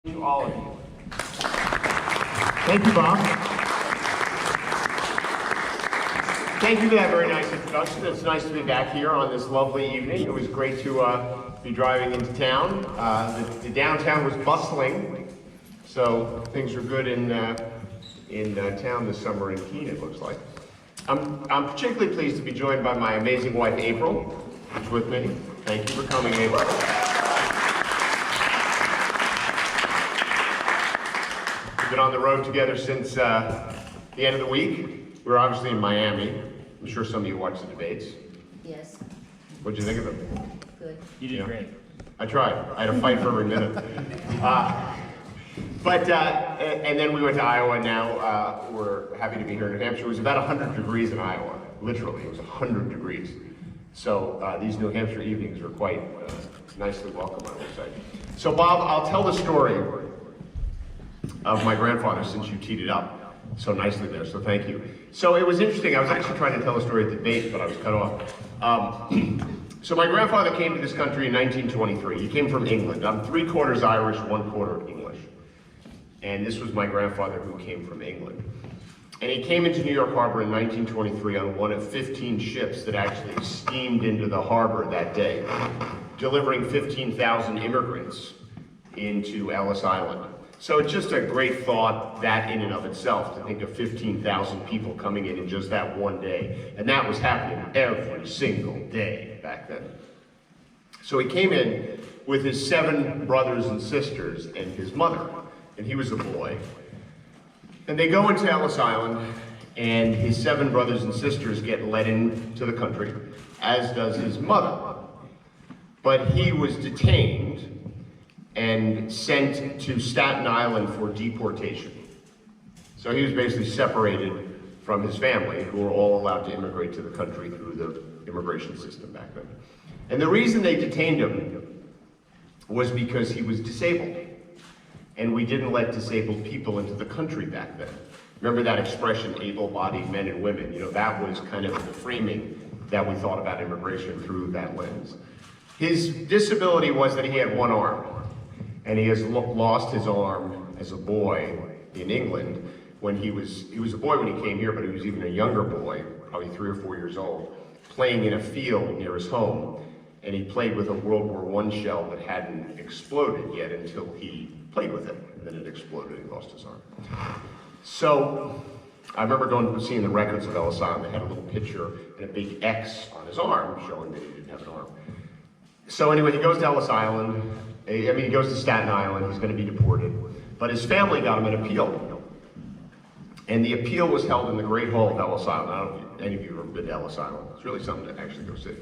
To all of you. Thank you, Bob. Thank you for that very nice introduction. It's nice to be back here on this lovely evening. It was great to be driving into town. The downtown was bustling, so things are good in town this summer in Keene, it looks like. I'm particularly pleased to be joined by my amazing wife, April, who's with me. Thank you for coming, April. We've been on the road together since the end of the week. We're obviously in Miami. I'm sure some of you watched the debates. Yes. What'd you think of them? Good. You did great. I tried. I had a fight for every minute. And then we went to Iowa, and now we're happy to be here in New Hampshire. It was about 100 degrees in Iowa. Literally, it was 100 degrees. So these New Hampshire evenings are quite nicely welcome, I would say. So Bob, I'll tell the story of my grandfather, since you teed it up so nicely there, so thank you. So it was interesting. I was actually trying to tell a story at the debate, but I was cut off. So my grandfather came to this country in 1923. He came from England. I'm 3/4 Irish, 1/4 English. And this was my grandfather who came from England. And he came into New York Harbor in 1923 on one of 15 ships that actually steamed into the harbor that day, delivering 15,000 immigrants into Ellis Island. So it's just a great thought, that in and of itself, to think of 15,000 people coming in just that one day. And that was happening every single day back then. So he came in with his 7 brothers and sisters and his mother, and he was a boy. And they go into Ellis Island, and his 7 brothers and sisters get let into the country, as does his mother. But he was detained and sent to Staten Island for deportation. So he was basically separated from his family, who were all allowed to immigrate to the country through the immigration system back then. And the reason they detained him was because he was disabled. And we didn't let disabled people into the country back then. Remember that expression, able-bodied men and women? You know, that was kind of the framing that we thought about immigration through that lens. His disability was that he had one arm. And he has lost his arm as a boy in England when he was a boy when he came here, but he was even a younger boy, probably 3 or 4 years old, playing in a field near his home. And he played with a World War I shell that hadn't exploded yet until he played with it. And then it exploded and he lost his arm. So I remember going to seeing the records of Ellis Island. They had a little picture and a big X on his arm showing that he didn't have an arm. So anyway, he goes to Ellis Island. He goes to Staten Island, he's going to be deported. But his family got him an appeal. And the appeal was held in the Great Hall of Ellis Island. I don't know if any of you have ever been to Ellis Island. It's really something to actually go see.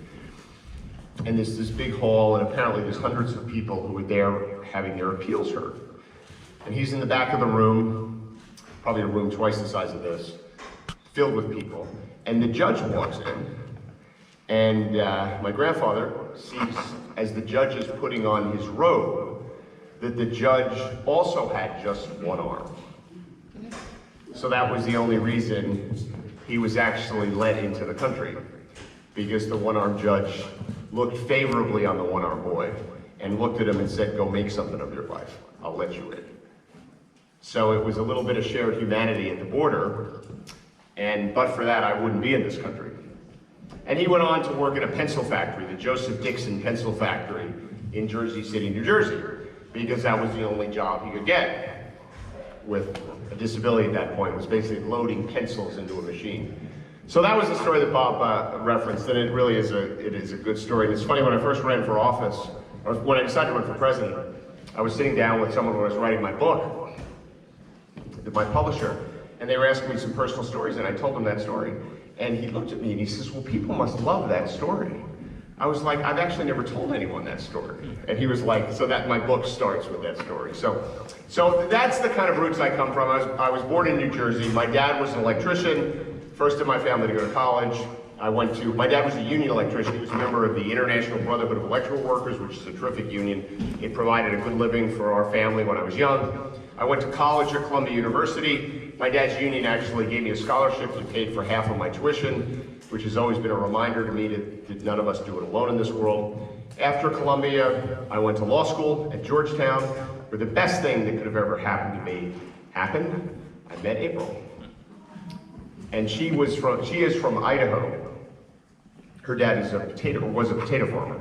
And there's this big hall, and apparently there's hundreds of people who were there having their appeals heard. And he's in the back of the room, probably a room twice the size of this, filled with people. And the judge walks in. And my grandfather sees, as the judge is putting on his robe, that the judge also had just one arm. So that was the only reason he was actually let into the country, because the one-armed judge looked favorably on the one-armed boy and looked at him and said, "Go make something of your life. I'll let you in." So it was a little bit of shared humanity at the border, but for that, I wouldn't be in this country. And he went on to work at a pencil factory, the Joseph Dixon Pencil Factory in Jersey City, New Jersey, because that was the only job he could get with a disability at that point, was basically loading pencils into a machine. So that was the story that Bob referenced, and it really is a good story. And it's funny, when I first ran for office, or when I decided to run for president, I was sitting down with someone when I was writing my book, my publisher, and they were asking me some personal stories, and I told them that story. And he looked at me and he says, "Well, people must love that story." I was like, "I've actually never told anyone that story." And he was like, "So that my book starts with that story." So that's the kind of roots I come from. I was born in New Jersey. My dad was an electrician, first in my family to go to college. My dad was a union electrician. He was a member of the International Brotherhood of Electrical Workers, which is a terrific union. It provided a good living for our family when I was young. I went to college at Columbia University. My dad's union actually gave me a scholarship that paid for half of my tuition, which has always been a reminder to me that none of us do it alone in this world. After Columbia, I went to law school at Georgetown. where the best thing that could have ever happened to me happened. I met April. And she is from Idaho. Her dad was a potato farmer.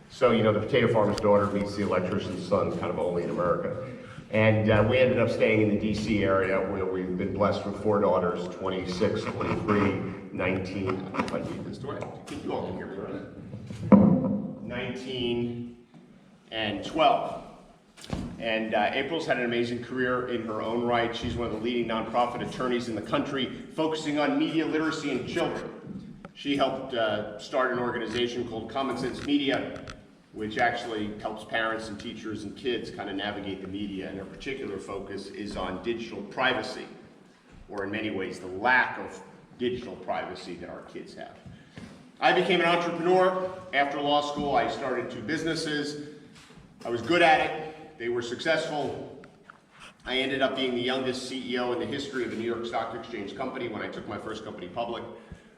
So, you know, the potato farmer's daughter meets the electrician's son kind of only in America. And we ended up staying in the DC area where we've been blessed with 4 daughters, 26, 23, 19, if I need this, do I think you all can hear me, right? 19 and 12. And April's had an amazing career in her own right. She's one of the leading nonprofit attorneys in the country, focusing on media literacy in children. She helped start an organization called Common Sense Media, which actually helps parents and teachers and kids kind of navigate the media, and her particular focus is on digital privacy, or in many ways the lack of digital privacy that our kids have. I became an entrepreneur. After law school, I started 2 businesses. I was good at it. They were successful. I ended up being the youngest CEO in the history of the New York Stock Exchange company when I took my first company public.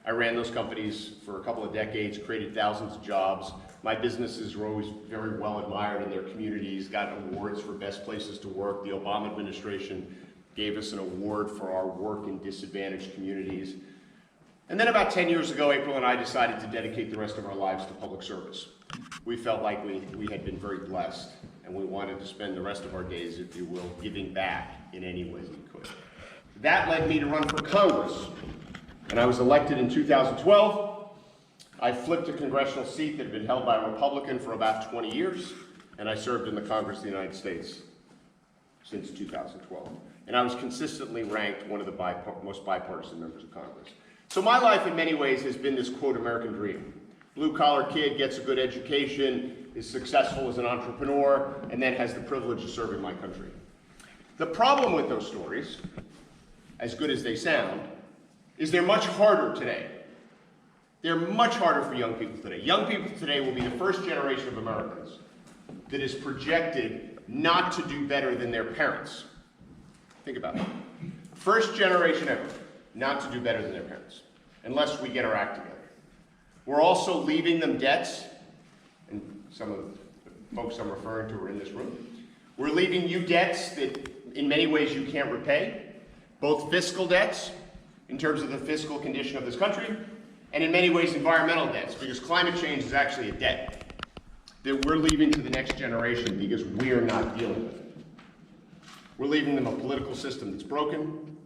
I ran those companies for a couple of decades, created thousands of jobs. My businesses were always very well admired in their communities, got awards for best places to work. The Obama administration gave us an award for our work in disadvantaged communities. And then about 10 years ago, April and I decided to dedicate the rest of our lives to public service. We felt like we had been very blessed, and we wanted to spend the rest of our days, if you will, giving back in any way we could. That led me to run for Congress, and I was elected in 2012. I flipped a congressional seat that had been held by a Republican for about 20 years, and I served in the Congress of the United States since 2012. And I was consistently ranked one of the most bipartisan members of Congress. So my life in many ways has been this, quote, American dream. Blue-collar kid, gets a good education, is successful as an entrepreneur, and then has the privilege of serving my country. The problem with those stories, as good as they sound, is they're much harder today. They're much harder for young people today. Young people today will be the first generation of Americans that is projected not to do better than their parents. Think about it. First generation ever not to do better than their parents, unless we get our act together. We're also leaving them debts, and some of the folks I'm referring to are in this room. We're leaving you debts that in many ways you can't repay, both fiscal debts in terms of the fiscal condition of this country, and in many ways environmental debts, because climate change is actually a debt that we're leaving to the next generation because we're not dealing with it. We're leaving them a political system that's broken.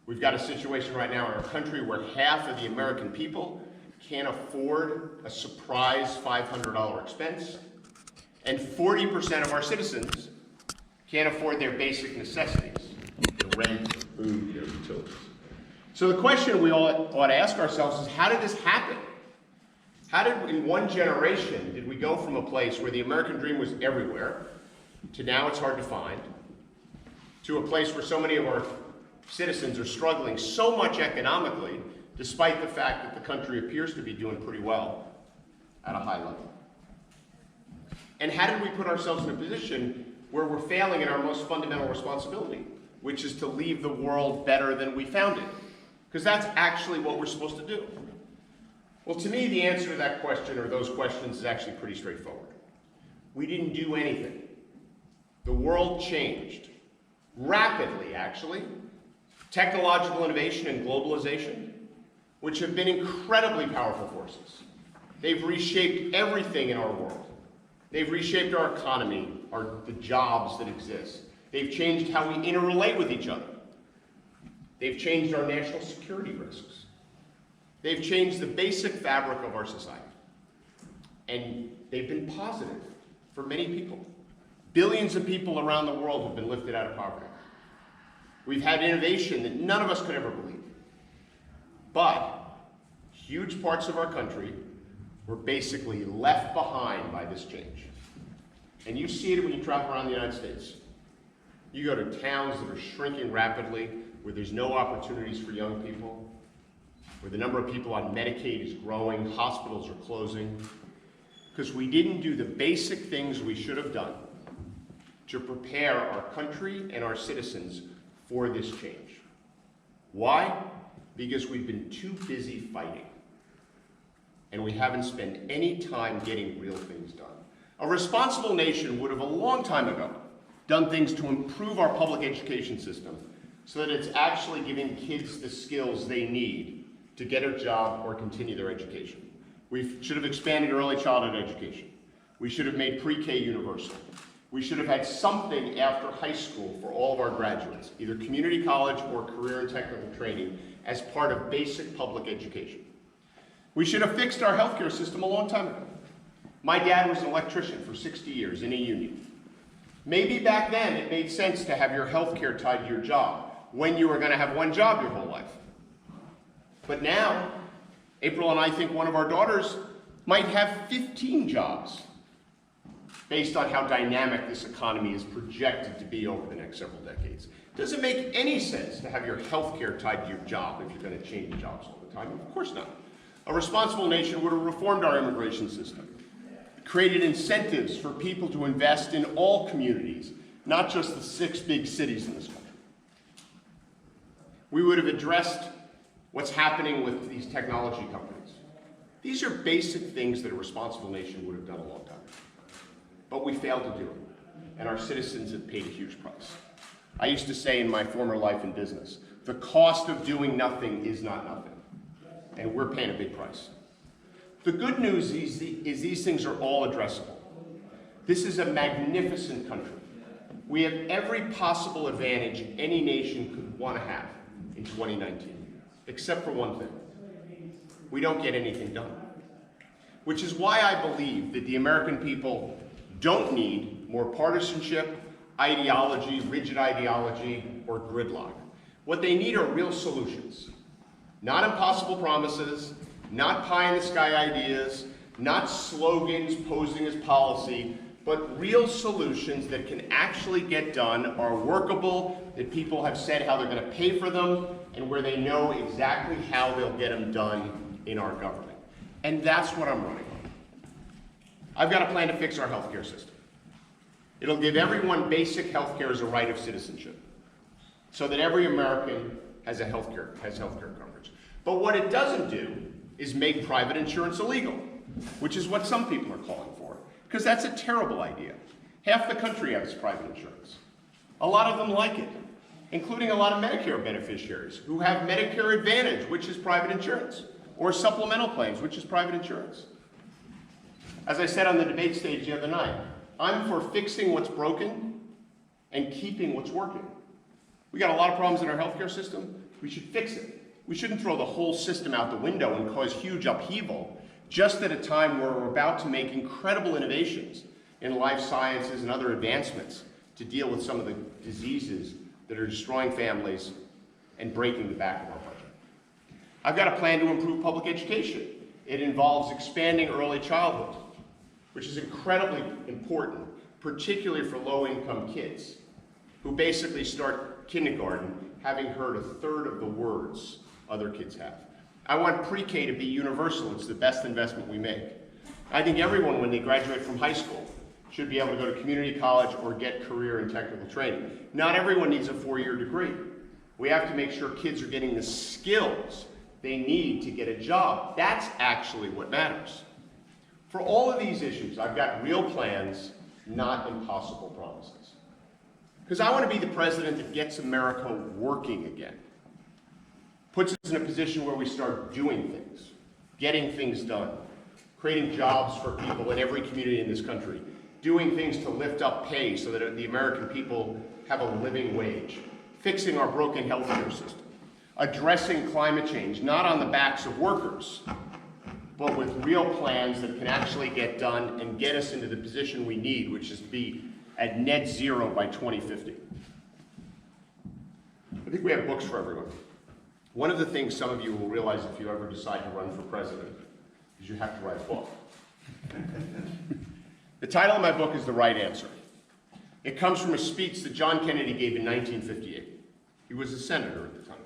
We've got a situation right now in our country where half of the American people can't afford a surprise $500 expense, and 40% of our citizens can't afford their basic necessities, their rent, their food, their utilities. So the question we all ought to ask ourselves is, how did this happen? How did, in one generation, did we go from a place where the American dream was everywhere, to now it's hard to find, to a place where so many of our citizens are struggling so much economically, despite the fact that the country appears to be doing pretty well at a high level? And how did we put ourselves in a position where we're failing in our most fundamental responsibility, which is to leave the world better than we found it? Because that's actually what we're supposed to do. Well, to me, the answer to that question, or those questions, is actually pretty straightforward. We didn't do anything. The world changed. Rapidly, actually. Technological innovation and globalization, which have been incredibly powerful forces. They've reshaped everything in our world. They've reshaped our economy, the jobs that exist. They've changed how we interrelate with each other. They've changed our national security risks. They've changed the basic fabric of our society. And they've been positive for many people. Billions of people around the world have been lifted out of poverty. We've had innovation that none of us could ever believe. But huge parts of our country were basically left behind by this change. And you see it when you travel around the United States. You go to towns that are shrinking rapidly, where there's no opportunities for young people, where the number of people on Medicaid is growing, hospitals are closing, because we didn't do the basic things we should have done to prepare our country and our citizens for this change. Why? Because we've been too busy fighting, and we haven't spent any time getting real things done. A responsible nation would have, a long time ago, done things to improve our public education system so that it's actually giving kids the skills they need to get a job or continue their education. We should have expanded early childhood education. We should have made pre-K universal. We should have had something after high school for all of our graduates, either community college or career and technical training, as part of basic public education. We should have fixed our healthcare system a long time ago. My dad was an electrician for 60 years in a union. Maybe back then it made sense to have your healthcare tied to your job when you were going to have one job your whole life. But now, April and I think one of our daughters might have 15 jobs based on how dynamic this economy is projected to be over the next several decades. Does it make any sense to have your health care tied to your job if you're going to change jobs all the time? Of course not. A responsible nation would have reformed our immigration system, created incentives for people to invest in all communities, not just the 6 big cities in this country. We would have addressed what's happening with these technology companies. These are basic things that a responsible nation would have done a long time ago. But we failed to do it, and our citizens have paid a huge price. I used to say in my former life in business, the cost of doing nothing is not nothing, and we're paying a big price. The good news is these things are all addressable. This is a magnificent country. We have every possible advantage any nation could want to have in 2019, except for one thing. We don't get anything done, which is why I believe that the American people don't need more partisanship, ideology, rigid ideology, or gridlock. What they need are real solutions. Not impossible promises, not pie-in-the-sky ideas, not slogans posing as policy, but real solutions that can actually get done, are workable, that people have said how they're going to pay for them, and where they know exactly how they'll get them done in our government. And that's what I'm running on. I've got a plan to fix our healthcare system. It'll give everyone basic healthcare as a right of citizenship, so that every American has healthcare coverage. But what it doesn't do is make private insurance illegal, which is what some people are calling for, because that's a terrible idea. Half the country has private insurance. A lot of them like it, including a lot of Medicare beneficiaries who have Medicare Advantage, which is private insurance, or supplemental claims, which is private insurance. As I said on the debate stage the other night, I'm for fixing what's broken and keeping what's working. We got a lot of problems in our healthcare system. We should fix it. We shouldn't throw the whole system out the window and cause huge upheaval just at a time where we're about to make incredible innovations in life sciences and other advancements to deal with some of the diseases that are destroying families and breaking the back of our budget. I've got a plan to improve public education. It involves expanding early childhood, which is incredibly important, particularly for low-income kids, who basically start kindergarten having heard a third of the words other kids have. I want pre-K to be universal. It's the best investment we make. I think everyone, when they graduate from high school, should be able to go to community college or get career and technical training. Not everyone needs a 4-year degree. We have to make sure kids are getting the skills they need to get a job. That's actually what matters. For all of these issues, I've got real plans, not impossible promises. Because I want to be the president that gets America working again. Puts us in a position where we start doing things, getting things done, creating jobs for people in every community in this country, doing things to lift up pay so that the American people have a living wage, fixing our broken healthcare system, addressing climate change, not on the backs of workers, but with real plans that can actually get done and get us into the position we need, which is to be at net zero by 2050. I think we have books for everyone. One of the things some of you will realize if you ever decide to run for president is you have to write a book. The title of my book is The Right Answer. It comes from a speech that John Kennedy gave in 1958. He was a senator at the time.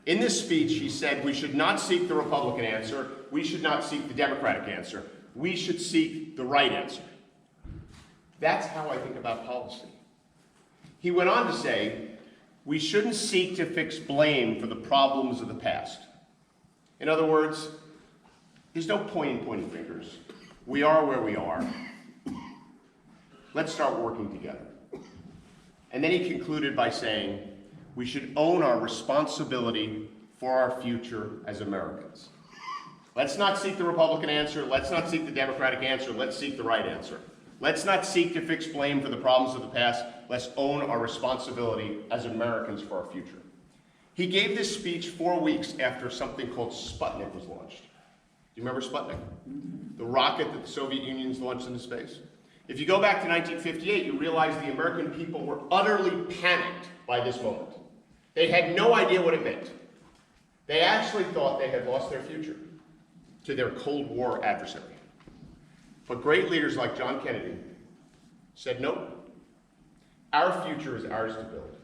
In this speech, he said, we should not seek the Republican answer, we should not seek the Democratic answer, we should seek the right answer. That's how I think about policy. He went on to say, we shouldn't seek to fix blame for the problems of the past. In other words, there's no pointing fingers. We are where we are. Let's start working together. And then he concluded by saying, we should own our responsibility for our future as Americans. Let's not seek the Republican answer. Let's not seek the Democratic answer. Let's seek the right answer. Let's not seek to fix blame for the problems of the past. Let's own our responsibility as Americans for our future. He gave this speech 4 weeks after something called Sputnik was launched. Do you remember Sputnik? The rocket that the Soviet Union's launched into space? If you go back to 1958, you realize the American people were utterly panicked by this moment. They had no idea what it meant. They actually thought they had lost their future to their Cold War adversary. But great leaders like John Kennedy said, nope, our future is ours to build,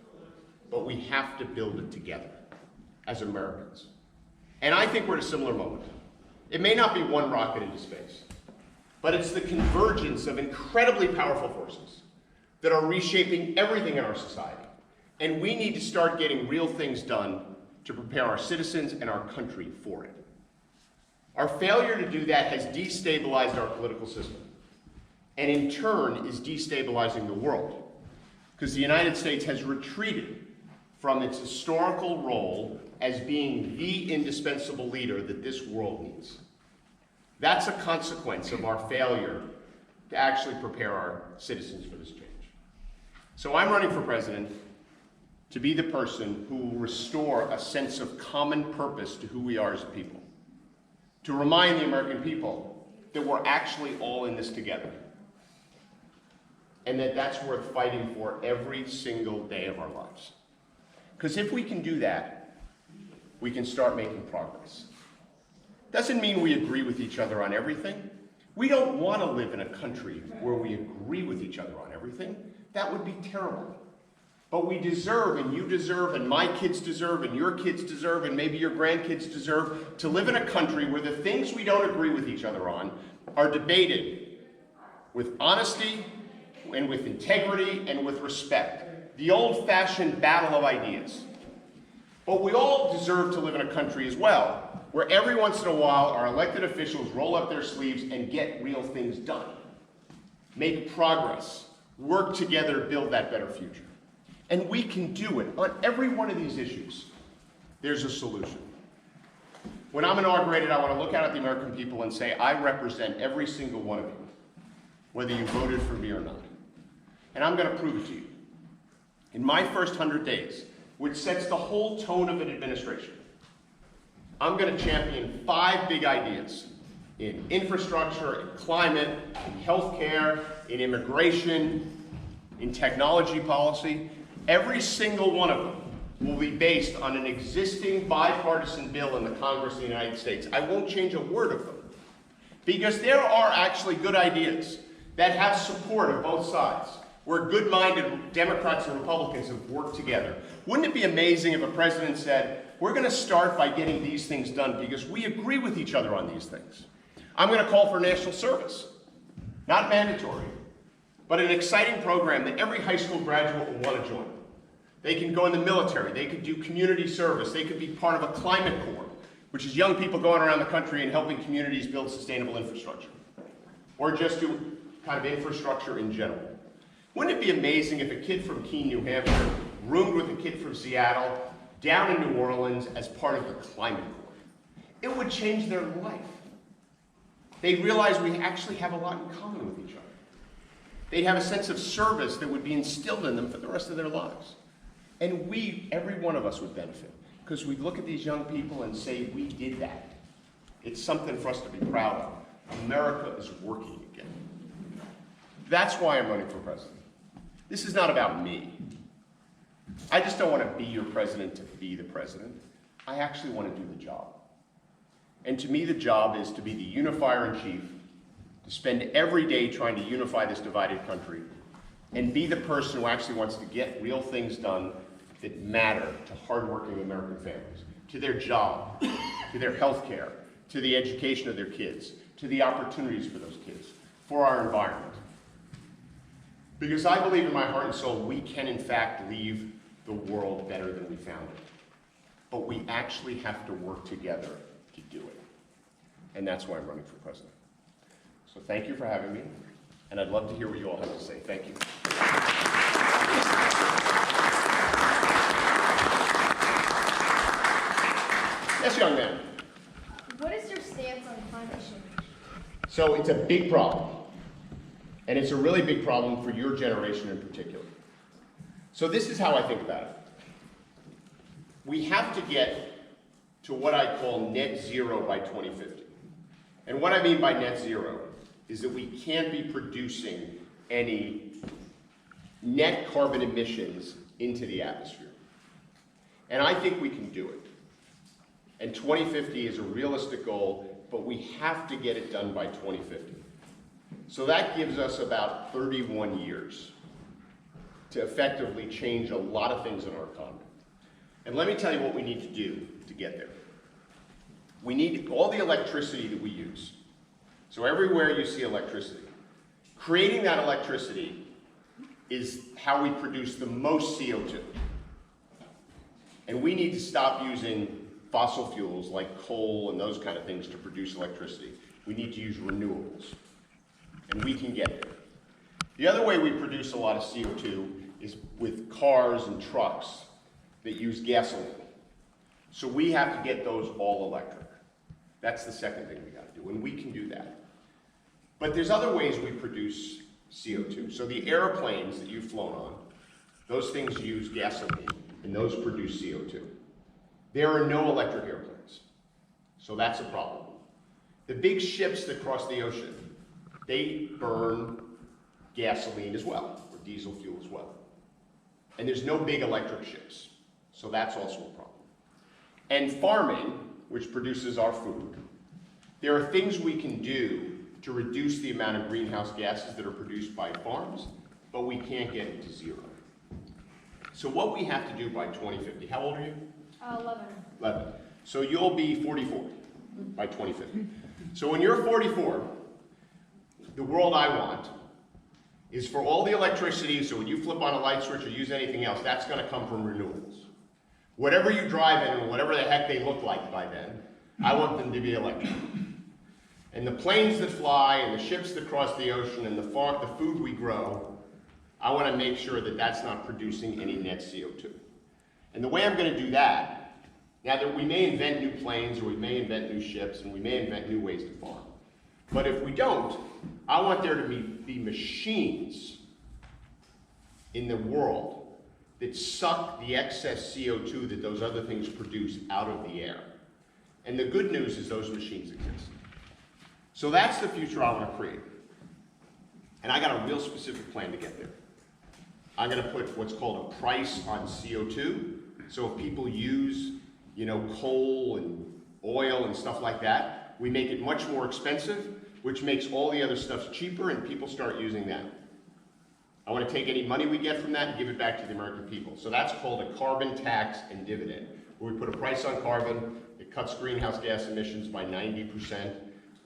but we have to build it together as Americans. And I think we're at a similar moment. It may not be one rocket into space, but it's the convergence of incredibly powerful forces that are reshaping everything in our society. And we need to start getting real things done to prepare our citizens and our country for it. Our failure to do that has destabilized our political system, and in turn is destabilizing the world, because the United States has retreated from its historical role as being the indispensable leader that this world needs. That's a consequence of our failure to actually prepare our citizens for this change. So I'm running for president to be the person who will restore a sense of common purpose to who we are as a people. To remind the American people that we're actually all in this together. And that that's worth fighting for every single day of our lives. Because if we can do that, we can start making progress. Doesn't mean we agree with each other on everything. We don't want to live in a country where we agree with each other on everything. That would be terrible. But we deserve, and you deserve, and my kids deserve, and your kids deserve, and maybe your grandkids deserve, to live in a country where the things we don't agree with each other on are debated with honesty, and with integrity, and with respect. The old-fashioned battle of ideas. But we all deserve to live in a country as well, where every once in a while our elected officials roll up their sleeves and get real things done. Make progress. Work together to build that better future. And we can do it. On every one of these issues, there's a solution. When I'm inaugurated, I want to look out at the American people and say, I represent every single one of you, whether you voted for me or not. And I'm going to prove it to you. In my first 100 days, which sets the whole tone of an administration, I'm going to champion 5 big ideas in infrastructure, in climate, in healthcare, in immigration, in technology policy. Every single one of them will be based on an existing bipartisan bill in the Congress of the United States. I won't change a word of them, because there are actually good ideas that have support of both sides, where good-minded Democrats and Republicans have worked together. Wouldn't it be amazing if a president said, we're going to start by getting these things done because we agree with each other on these things. I'm going to call for national service, not mandatory, but an exciting program that every high school graduate will want to join. They can go in the military, they could do community service, they could be part of a climate corps, which is young people going around the country and helping communities build sustainable infrastructure, or just do kind of infrastructure in general. Wouldn't it be amazing if a kid from Keene, New Hampshire, roomed with a kid from Seattle, down in New Orleans as part of the climate corps? It would change their life. They'd realize we actually have a lot in common with each other. They'd have a sense of service that would be instilled in them for the rest of their lives. And we, every one of us, would benefit, because we'd look at these young people and say, we did that. It's something for us to be proud of. America is working again. That's why I'm running for president. This is not about me. I just don't want to be your president to be the president. I actually want to do the job. And to me, the job is to be the unifier in chief, to spend every day trying to unify this divided country, and be the person who actually wants to get real things done that matter to hardworking American families, to their job, to their health care, to the education of their kids, to the opportunities for those kids, for our environment. Because I believe in my heart and soul we can in fact leave the world better than we found it. But we actually have to work together to do it. And that's why I'm running for president. So thank you for having me, and I'd love to hear what you all have to say. Thank you. Yes, young man. What is your stance on climate change? So it's a big problem. And it's a really big problem for your generation in particular. So this is how I think about it. We have to get to what I call net zero by 2050. And what I mean by net zero is that we can't be producing any net carbon emissions into the atmosphere. And I think we can do it. And 2050 is a realistic goal, but we have to get it done by 2050. So that gives us about 31 years to effectively change a lot of things in our economy. And let me tell you what we need to do to get there. We need all the electricity that we use. So everywhere you see electricity, creating that electricity is how we produce the most CO2. And we need to stop using fossil fuels like coal and those kind of things to produce electricity. We need to use renewables. And we can get there. The other way we produce a lot of CO2 is with cars and trucks that use gasoline. So we have to get those all electric. That's the second thing we got to do, and we can do that. But there's other ways we produce CO2. So the airplanes that you've flown on, those things use gasoline, and those produce CO2. There are no electric airplanes, so that's a problem. The big ships that cross the ocean, they burn gasoline as well, or diesel fuel as well. And there's no big electric ships, so that's also a problem. And farming, which produces our food, there are things we can do to reduce the amount of greenhouse gases that are produced by farms, but we can't get it to zero. So what we have to do by 2050, how old are you? 11. 11. So you'll be 44 by 2050. So when you're 44, the world I want is for all the electricity, so when you flip on a light switch or use anything else, that's going to come from renewables. Whatever you drive in, and whatever the heck they look like by then, I want them to be electric. And the planes that fly, and the ships that cross the ocean, and the food we grow, I want to make sure that that's not producing any net CO2. And the way I'm going to do that, now that we may invent new planes, or we may invent new ships, and we may invent new ways to farm. But if we don't, I want there to be machines in the world that suck the excess CO2 that those other things produce out of the air. And the good news is those machines exist. So that's the future I want to create. And I got a real specific plan to get there. I'm going to put what's called a price on CO2. So if people use, coal and oil and stuff like that, we make it much more expensive, which makes all the other stuff cheaper, and people start using that. I want to take any money we get from that and give it back to the American people. So that's called a carbon tax and dividend, where we put a price on carbon, it cuts greenhouse gas emissions by 90%,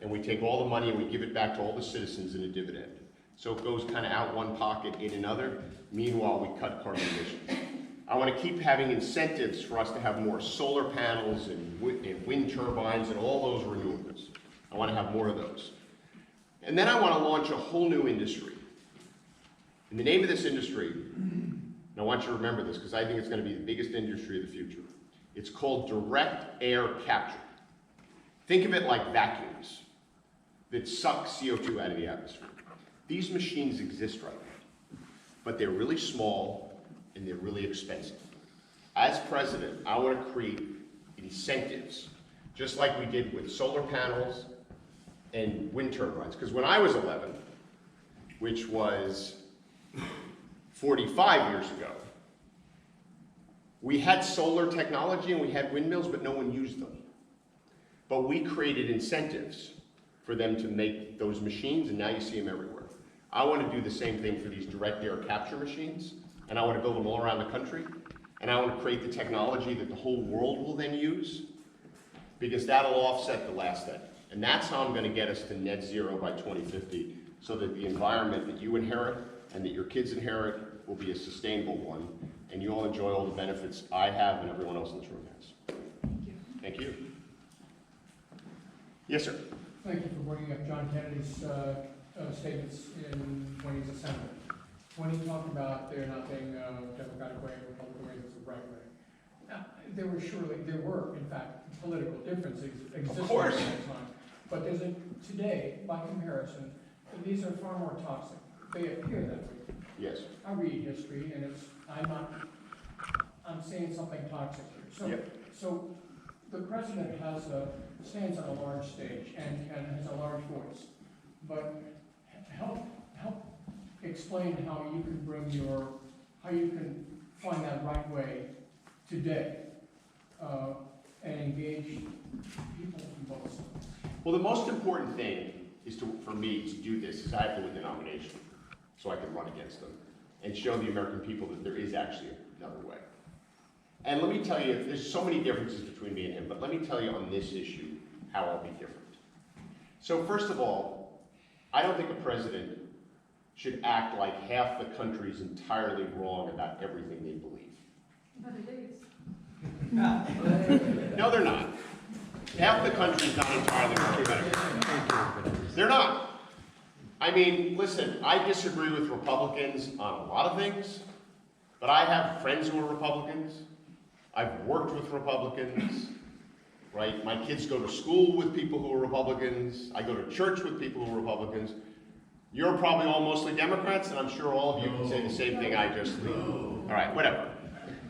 and we take all the money and we give it back to all the citizens in a dividend. So it goes kind of out one pocket, in another. Meanwhile, we cut carbon emissions. I want to keep having incentives for us to have more solar panels and wind turbines and all those renewables. I want to have more of those. And then I want to launch a whole new industry. And the name of this industry, and I want you to remember this because I think it's going to be the biggest industry of the future. It's called direct air capture. Think of it like vacuums that suck CO2 out of the atmosphere. These machines exist right now, but they're really small and they're really expensive. As president, I want to create incentives, just like we did with solar panels and wind turbines. Because when I was 11, which was 45 years ago, we had solar technology and we had windmills, but no one used them. But we created incentives for them to make those machines, and now you see them everywhere. I want to do the same thing for these direct air capture machines, and I want to build them all around the country, and I want to create the technology that the whole world will then use, because that'll offset the last thing. And that's how I'm going to get us to net zero by 2050, so that the environment that you inherit and that your kids inherit will be a sustainable one, and you'll enjoy all the benefits I have and everyone else in this room has. Thank you. Thank you. Yes, sir. Thank you for bringing up John Kennedy's statements when he was a senator. when he talked about there not being a democratic way, Republican way, it's the right way. Now, there were, in fact, political differences existing at course. that time. But today, by comparison, these are far more toxic. They appear that way. Yes. I read history, and I'm seeing something toxic here. So, Yep. so the president stands on a large stage and has a large voice. But help explain how you can find that right way today and engage people from both sides. Well, the most important thing is for me to do this is I have to win the nomination so I can run against them and show the American people that there is actually another way. And let me tell you, there's so many differences between me and him, but let me tell you on this issue how I'll be different. So first of all, I don't think a president should act like half the country is entirely wrong about everything they believe. But it is. No, they're not. Half the country is not entirely wrong about everything. They're not. I mean, listen, I disagree with Republicans on a lot of things, but I have friends who are Republicans. I've worked with Republicans, right? My kids go to school with people who are Republicans. I go to church with people who are Republicans. You're probably all mostly Democrats, and I'm sure all of you can say the same thing I just did. All right, whatever.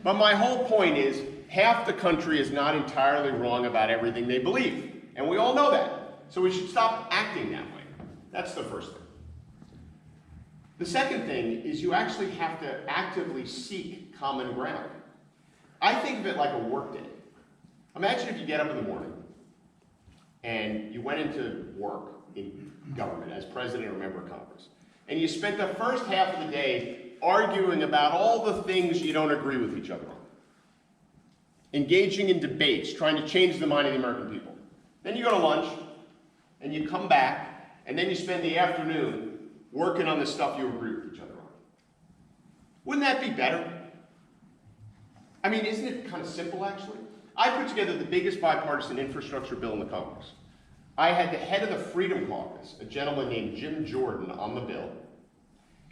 But my whole point is, half the country is not entirely wrong about everything they believe. And we all know that. So we should stop acting that way. That's the first thing. The second thing is you actually have to actively seek common ground. I think of it like a work day. Imagine if you get up in the morning and you went into work in government as president or member of Congress, and you spent the first half of the day arguing about all the things you don't agree with each other on, engaging in debates, trying to change the mind of the American people. Then you go to lunch, and you come back, and then you spend the afternoon working on the stuff you agree with each other on. Wouldn't that be better? I mean, isn't it kind of simple, actually? I put together the biggest bipartisan infrastructure bill in the Congress. I had the head of the Freedom Caucus, a gentleman named Jim Jordan, on the bill,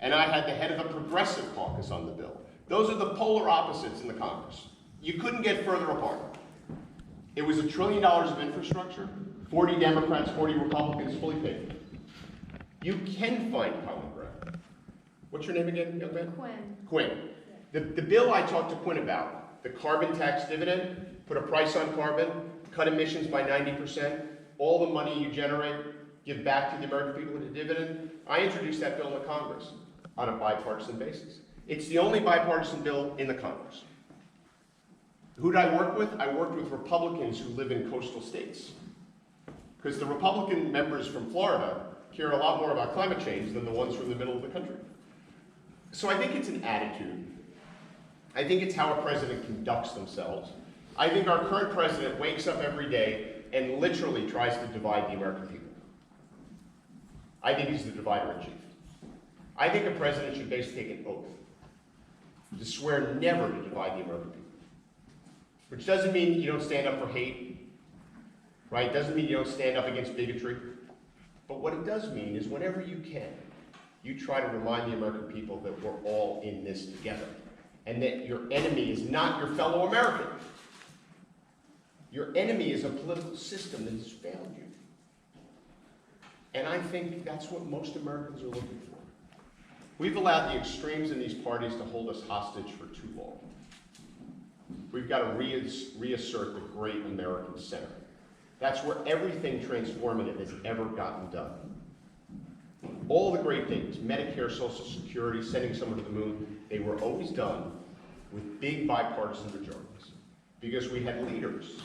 and I had the head of the Progressive Caucus on the bill. Those are the polar opposites in the Congress. You couldn't get further apart. It was $1 trillion of infrastructure, 40 Democrats, 40 Republicans, fully paid. You can find common ground. What's your name again, young man? Quinn. Quinn. The bill I talked to Quinn about, the carbon tax dividend, put a price on carbon, cut emissions by 90%, all the money you generate, give back to the American people in a dividend. I introduced that bill in the Congress on a bipartisan basis. It's the only bipartisan bill in the Congress. Who did I work with? I worked with Republicans who live in coastal states. Because the Republican members from Florida care a lot more about climate change than the ones from the middle of the country. So I think it's an attitude. I think it's how a president conducts themselves. I think our current president wakes up every day and literally tries to divide the American people. I think he's the divider in chief. I think a president should basically take an oath to swear never to divide the American people. Which doesn't mean you don't stand up for hate, right? Doesn't mean you don't stand up against bigotry. But what it does mean is whenever you can, you try to remind the American people that we're all in this together. And that your enemy is not your fellow American. Your enemy is a political system that has failed you. And I think that's what most Americans are looking for. We've allowed the extremes in these parties to hold us hostage for too long. We've got to reassert the great American center. That's where everything transformative has ever gotten done. All the great things, Medicare, Social Security, sending someone to the moon, they were always done with big bipartisan majorities because we had leaders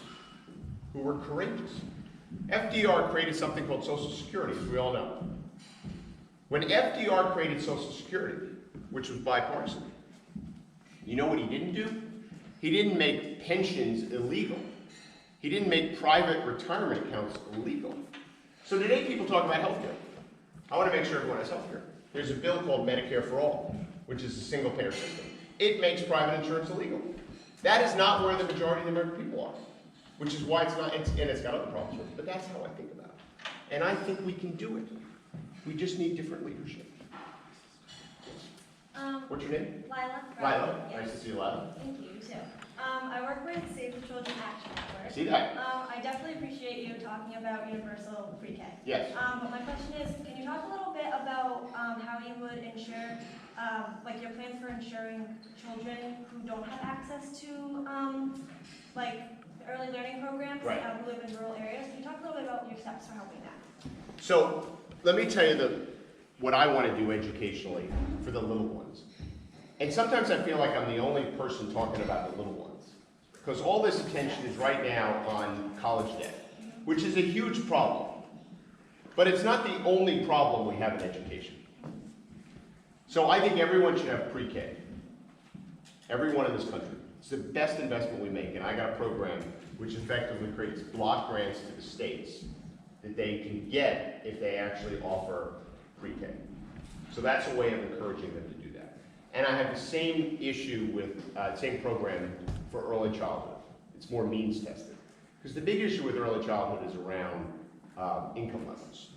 who were courageous. FDR created something called Social Security, as we all know. When FDR created Social Security, which was bipartisan, you know what he didn't do? He didn't make pensions illegal. He didn't make private retirement accounts illegal. So today people talk about health care. I want to make sure everyone has health care. There's a bill called Medicare for All, which is a single payer system. It makes private insurance illegal. That is not where the majority of the American people are, which is why it's not, and it's got other problems with it, but that's how I think about it. And I think we can do it. We just need different leadership. What's your name? Lila. Lila. Yes. Nice to see you, Lila. Thank you, you too. I work with Save the Children Action I Network. see that. I definitely appreciate you talking about universal pre-K. Yes. But my question is, can you talk a little bit about how you would ensure, like your plans for ensuring children who don't have access to, like early learning programs Right. who live in rural areas? Can you talk a little bit about your steps for helping that? So let me tell you what I want to do educationally for the little ones. And sometimes I feel like I'm the only person talking about the little ones. Because all this attention is right now on college debt, which is a huge problem. But it's not the only problem we have in education. So I think everyone should have pre-K. Everyone in this country. It's the best investment we make. And I got a program which effectively creates block grants to the states that they can get if they actually offer pre-K. So that's a way of encouraging them to do that. And I have the same issue with, same program for early childhood. It's more means tested. Because the big issue with early childhood is around income levels.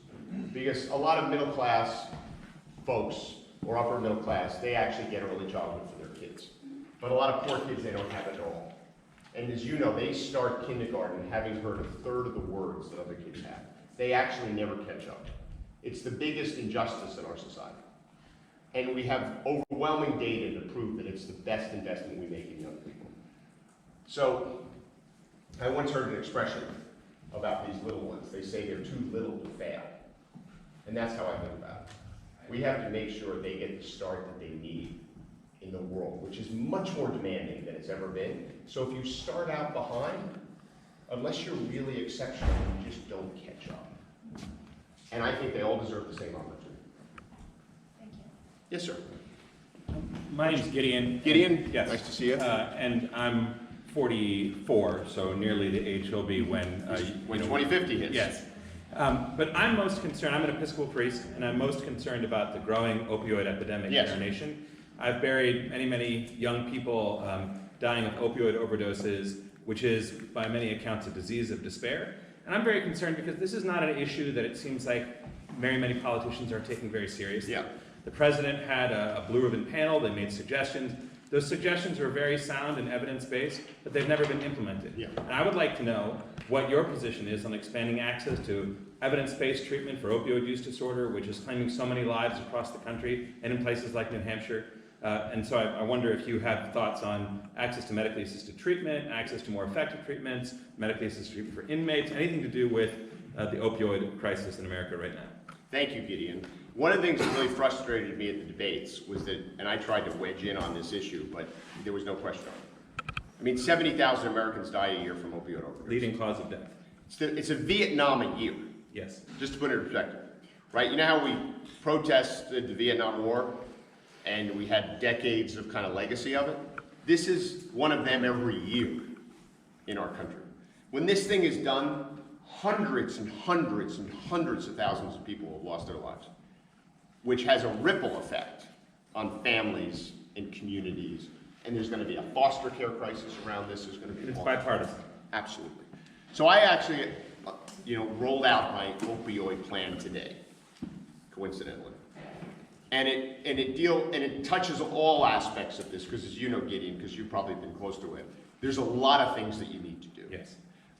Because a lot of middle class folks, or upper middle class, they actually get early childhood for their kids. But a lot of poor kids, they don't have it at all. And as you know, they start kindergarten having heard a third of the words that other kids have. They actually never catch up. It's the biggest injustice in our society. And we have overwhelming data to prove that it's the best investment we make in young people. So, I once heard an expression about these little ones. They say they're too little to fail. And that's how I think about it. We have to make sure they get the start that they need in the world, which is much more demanding than it's ever been. So if you start out behind, unless you're really exceptional, you just don't catch up. And I think they all deserve the same opportunity. Thank you. Yes, sir. My name's Gideon. Gideon? Yes. Nice to see you. And I'm 44, so nearly the age he'll be when... When 2050 hits. Yes. But I'm most concerned, I'm an Episcopal priest, and I'm most concerned about the growing opioid epidemic Yes. in our nation. I've buried many young people dying of opioid overdoses, which is, by many accounts, a disease of despair. And I'm very concerned because this is not an issue that it seems like very many politicians are taking very seriously. Yeah. The president had a blue ribbon panel, they made suggestions. Those suggestions are very sound and evidence-based, but they've never been implemented. Yeah. And I would like to know what your position is on expanding access to evidence-based treatment for opioid use disorder, which is claiming so many lives across the country and in places like New Hampshire. And so I wonder if you have thoughts on access to medically assisted treatment, access to more effective treatments, medically assisted treatment for inmates, anything to do with the opioid crisis in America right now. Thank you, Gideon. One of the things that really frustrated me at the debates was that, and I tried to wedge in on this issue, but there was no question on it. I mean, 70,000 Americans die a year from opioid overdose. Leading cause of death. It's a Vietnam a year, Yes. just to put it in perspective. Right? You know how we protested the Vietnam War and we had decades of kind of legacy of it? This is one of them every year in our country. When this thing is done, hundreds and hundreds and hundreds of thousands of people have lost their lives, which has a ripple effect on families and communities. And there's going to be a foster care crisis around this. There's going to be It's bipartisan. Absolutely. So I actually, rolled out my opioid plan today, coincidentally. And it touches all aspects of this, because as you know, Gideon, because you've probably been close to it, there's a lot of things that you need to do. Yes.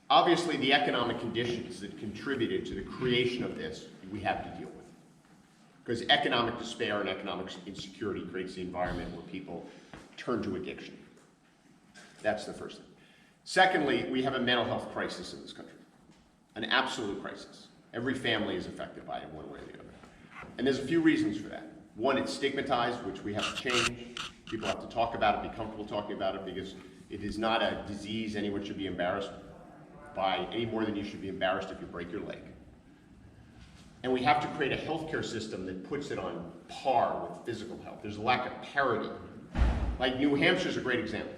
Obviously, the economic conditions that contributed to the creation of this, we have to deal with. Because economic despair and economic insecurity creates the environment where people turn to addiction. That's the first thing. Secondly, we have a mental health crisis in this country. An absolute crisis. Every family is affected by it one way or the other. And there's a few reasons for that. One, it's stigmatized, which we have to change. People have to talk about it, be comfortable talking about it, because it is not a disease anyone should be embarrassed by any more than you should be embarrassed if you break your leg. And we have to create a healthcare system that puts it on par with physical health. There's a lack of parity. Like New Hampshire's a great example.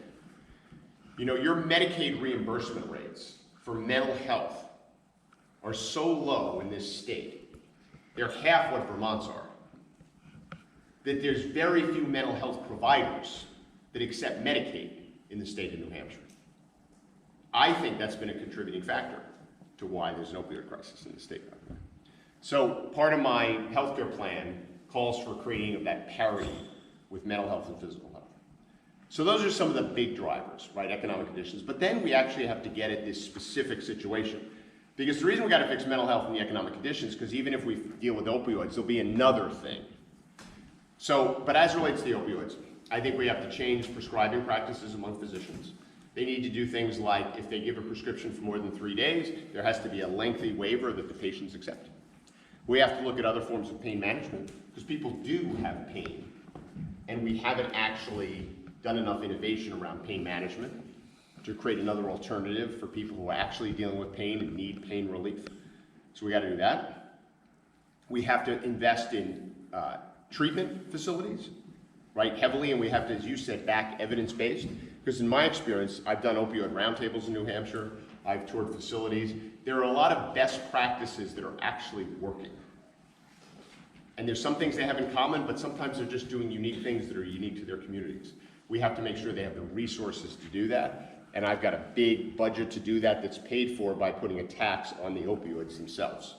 Your Medicaid reimbursement rates for mental health are so low in this state, they're half what Vermont's are, that there's very few mental health providers that accept Medicaid in the state of New Hampshire. I think that's been a contributing factor to why there's an opioid crisis in the state. So part of my healthcare plan calls for creating of that parity with mental health and physical health. So those are some of the big drivers, right? Economic conditions. But then we actually have to get at this specific situation. Because the reason we got to fix mental health and the economic conditions, because even if we deal with opioids, there'll be another thing. So, but as it relates to the opioids, I think we have to change prescribing practices among physicians. They need to do things like, if they give a prescription for more than 3 days, there has to be a lengthy waiver that the patients accept. We have to look at other forms of pain management, because people do have pain, and we haven't actually done enough innovation around pain management to create another alternative for people who are actually dealing with pain and need pain relief. So we got to do that. We have to invest in treatment facilities, right, heavily, and we have to, as you said, back evidence-based. Because in my experience, I've done opioid roundtables in New Hampshire, I've toured facilities. There are a lot of best practices that are actually working. And there's some things they have in common, but sometimes they're just doing unique things that are unique to their communities. We have to make sure they have the resources to do that, and I've got a big budget to do that that's paid for by putting a tax on the opioids themselves.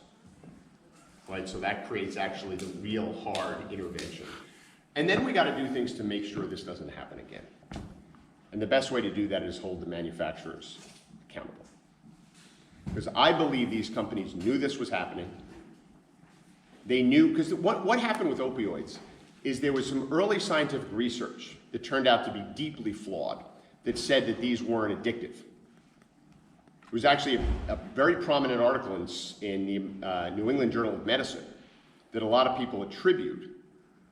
Right, so that creates actually the real hard intervention. And then we got to do things to make sure this doesn't happen again. And the best way to do that is hold the manufacturers accountable. Because I believe these companies knew this was happening. They knew, because what happened with opioids is there was some early scientific research that turned out to be deeply flawed that said that these weren't addictive. It was actually a very prominent article in the New England Journal of Medicine that a lot of people attribute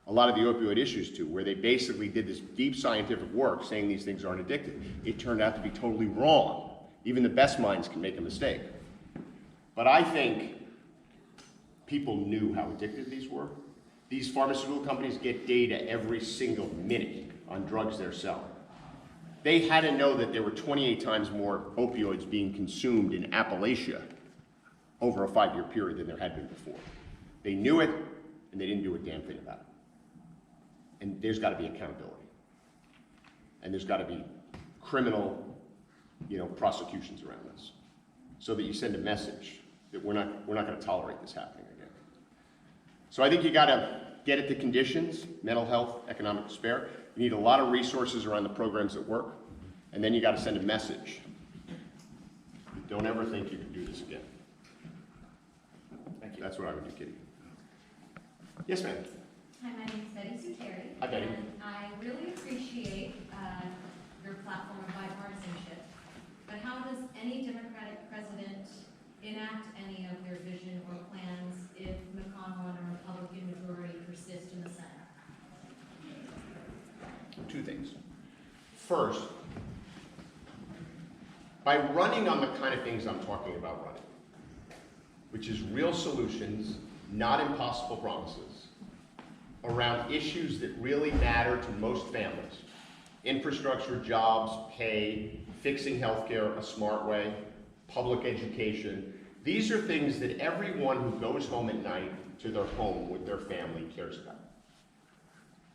a lot of the opioid issues to, where they basically did this deep scientific work saying these things aren't addictive. It turned out to be totally wrong. Even the best minds can make a mistake. But I think people knew how addictive these were. These pharmaceutical companies get data every single minute on drugs they're selling. They had to know that there were 28 times more opioids being consumed in Appalachia over a 5-year period than there had been before. They knew it, and they didn't do a damn thing about it. And there's got to be accountability. And there's got to be criminal, prosecutions around this, so that you send a message that we're not going to tolerate this happening again. So I think you got to get at the conditions, mental health, economic despair. You need a lot of resources around the programs that work, and then you got to send a message. Don't ever think you can do this again. Thank you. That's what I would do, Kitty. Yes, ma'am. Hi, my name is Betty Suteri. Hi, Betty. And I really appreciate your platform of bipartisanship, but how does any Democratic president enact any of their vision or plans if McConnell and a Republican majority persist in the Senate? Two things. First, by running on the kind of things I'm talking about running, which is real solutions, not impossible promises, around issues that really matter to most families: infrastructure, jobs, pay, fixing healthcare a smart way, public education. These are things that everyone who goes home at night to their home with their family cares about.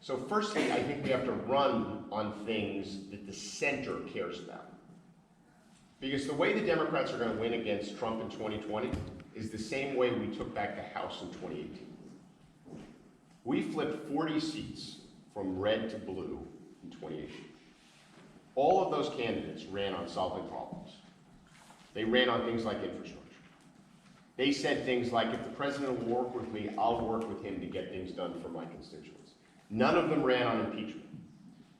So firstly, I think we have to run on things that the center cares about. Because the way the Democrats are going to win against Trump in 2020 is the same way we took back the House in 2018. We flipped 40 seats from red to blue in 2018. All of those candidates ran on solving problems. They ran on things like infrastructure. They said things like, if the president will work with me, I'll work with him to get things done for my constituents. None of them ran on impeachment.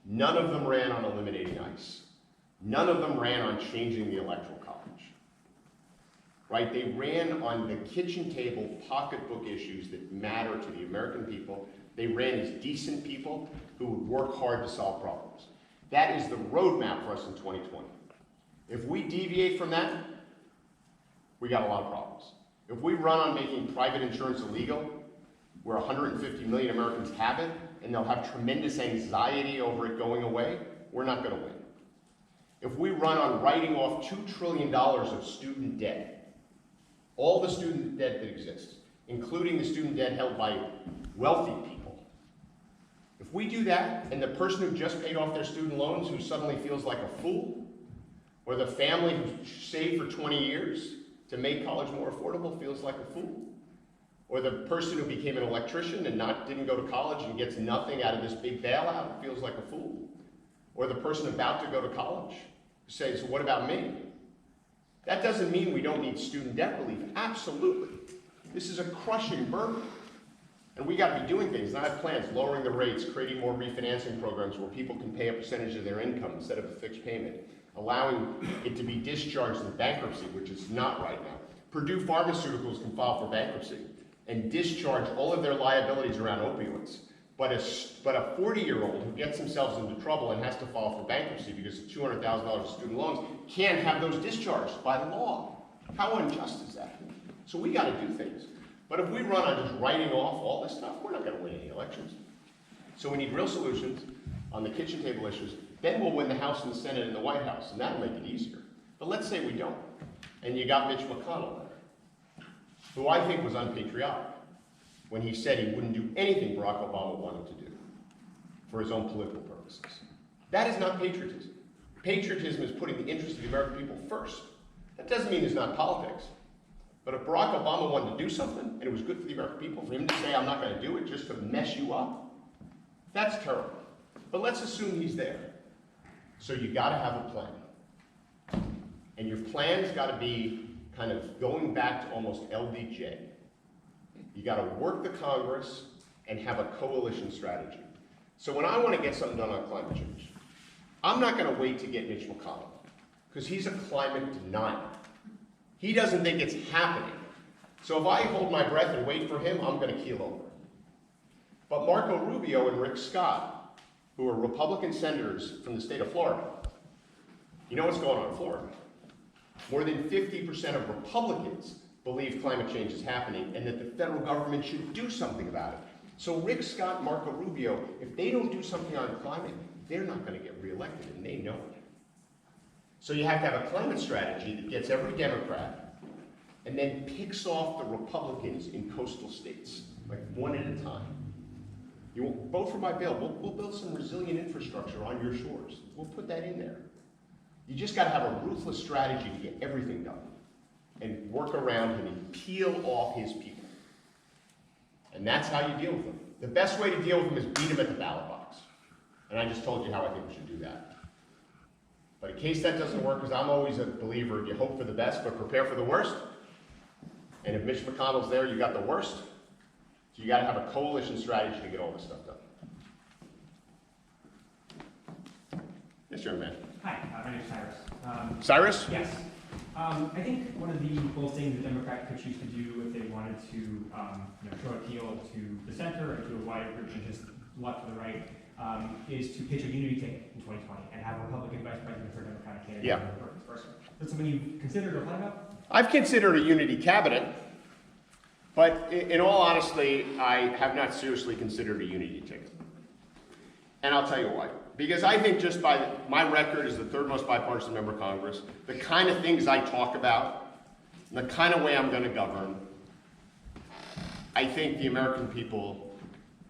None of them ran on eliminating ICE. None of them ran on changing the Electoral College. Right? They ran on the kitchen table pocketbook issues that matter to the American people. They ran as decent people who would work hard to solve problems. That is the roadmap for us in 2020. If we deviate from that, we got a lot of problems. If we run on making private insurance illegal, where 150 million Americans have it, and they'll have tremendous anxiety over it going away, we're not going to win. If we run on writing off $2 trillion of student debt, all the student debt that exists, including the student debt held by wealthy people, if we do that, and the person who just paid off their student loans who suddenly feels like a fool, or the family who saved for 20 years to make college more affordable feels like a fool, Or the person who became an electrician and didn't go to college and gets nothing out of this big bailout and feels like a fool. Or the person about to go to college who says, what about me? That doesn't mean we don't need student debt relief. Absolutely. This is a crushing burden. And we got to be doing things. And I have plans, lowering the rates, creating more refinancing programs where people can pay a percentage of their income instead of a fixed payment, allowing it to be discharged in bankruptcy, which is not right now. Purdue Pharmaceuticals can file for bankruptcy and discharge all of their liabilities around opioids. But a 40-year-old who gets themselves into trouble and has to file for bankruptcy because of $200,000 of student loans can't have those discharged by the law. How unjust is that? So we got to do things. But if we run on just writing off all this stuff, we're not going to win any elections. So we need real solutions on the kitchen table issues. Then we'll win the House and the Senate and the White House, and that'll make it easier. But let's say we don't, and you got Mitch McConnell there, who I think was unpatriotic when he said he wouldn't do anything Barack Obama wanted to do for his own political purposes. That is not patriotism. Patriotism is putting the interests of the American people first. That doesn't mean it's not politics. But if Barack Obama wanted to do something, and it was good for the American people, for him to say, I'm not going to do it just to mess you up, that's terrible. But let's assume he's there. So you got to have a plan. And your plan's got to be kind of going back to almost LBJ. You got to work the Congress and have a coalition strategy. So when I want to get something done on climate change, I'm not going to wait to get Mitch McConnell, because he's a climate denier. He doesn't think it's happening. So if I hold my breath and wait for him, I'm going to keel over. But Marco Rubio and Rick Scott, who are Republican senators from the state of Florida, you know what's going on in Florida? More than 50% of Republicans believe climate change is happening and that the federal government should do something about it. So Rick Scott and Marco Rubio, if they don't do something on climate, they're not going to get reelected, and they know it. So you have to have a climate strategy that gets every Democrat and then picks off the Republicans in coastal states, like one at a time. You won't vote for my bill. We'll build some resilient infrastructure on your shores. We'll put that in there. You just got to have a ruthless strategy to get everything done and work around him and peel off his people. And that's how you deal with them. The best way to deal with them is beat them at the ballot box. And I just told you how I think we should do that. But in case that doesn't work, because I'm always a believer, you hope for the best, but prepare for the worst. And if Mitch McConnell's there, you got the worst. So you got to have a coalition strategy to get all this stuff done. Yes, young man. Hi, my name is Cyrus. Cyrus? Yes. I think one of the bold things the Democrats could choose to do if they wanted to show appeal to the center and to a wider group than just left or the right is to pitch a unity ticket in 2020 and have a Republican vice president for a Democratic candidate. Yeah. Is that something you've considered or thought about? I've considered a unity cabinet, but in all honesty, I have not seriously considered a unity ticket. And I'll tell you why. Because I think just by my record as the third most bipartisan member of Congress, the kind of things I talk about, and the kind of way I'm going to govern, I think the American people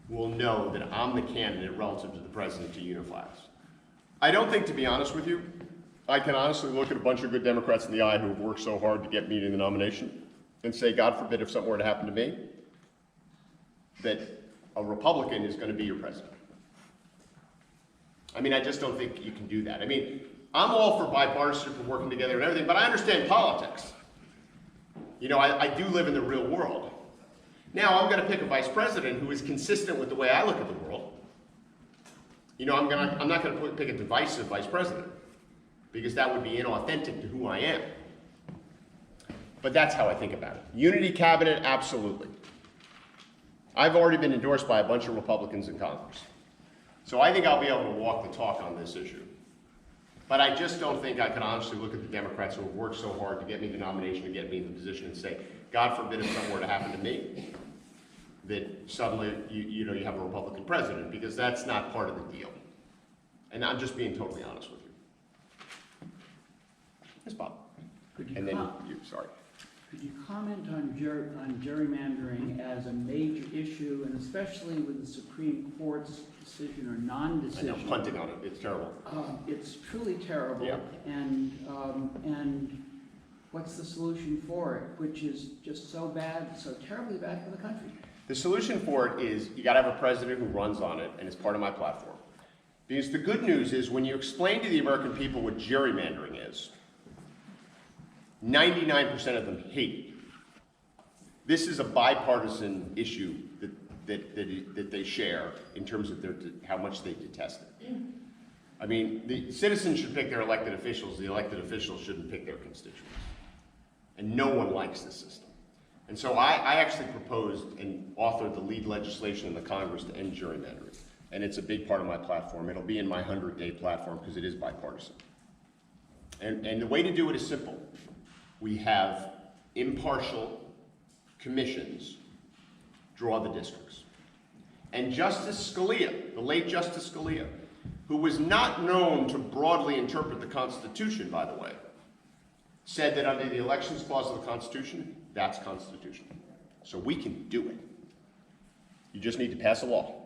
will know that I'm the candidate relative to the president to unify us. I don't think, to be honest with you, I can honestly look at a bunch of good Democrats in the eye who have worked so hard to get me to the nomination and say, God forbid if something were to happen to me, that a Republican is going to be your president. I mean, I just don't think you can do that. I mean, I'm all for bipartisan, for working together and everything, but I understand politics. You know, I do live in the real world. Now, I'm going to pick a vice president who is consistent with the way I look at the world. You know, I'm not going to pick a divisive vice president, because that would be inauthentic to who I am. But that's how I think about it. Unity cabinet, absolutely. I've already been endorsed by a bunch of Republicans in Congress. So I think I'll be able to walk the talk on this issue. But I just don't think I can honestly look at the Democrats who have worked so hard to get me the nomination, to get me in the position, and say, God forbid if something were to happen to me, that suddenly you have a Republican president, because that's not part of the deal. And I'm just being totally honest with you. Yes, Bob. And then sorry. Could you comment on gerrymandering as a major issue, and especially with the Supreme Court's decision or non-decision? I know, punting on it. It's terrible. It's truly terrible. Yeah. And what's the solution for it, which is just so bad, so terribly bad for the country? The solution for it is you gotta have a president who runs on it, and it's part of my platform. Because the good news is when you explain to the American people what gerrymandering is, 99% of them hate it. This is a bipartisan issue that they share in terms of how much they detest it. I mean, the citizens should pick their elected officials, the elected officials shouldn't pick their constituents. And no one likes this system. And so I actually proposed and authored the lead legislation in the Congress to end gerrymandering. And it's a big part of my platform. It'll be in my 100-day platform because it is bipartisan. And the way to do it is simple. We have impartial commissions draw the districts. And Justice Scalia, the late Justice Scalia, who was not known to broadly interpret the Constitution, by the way, said that under the Elections Clause of the Constitution, that's constitutional. So we can do it. You just need to pass a law.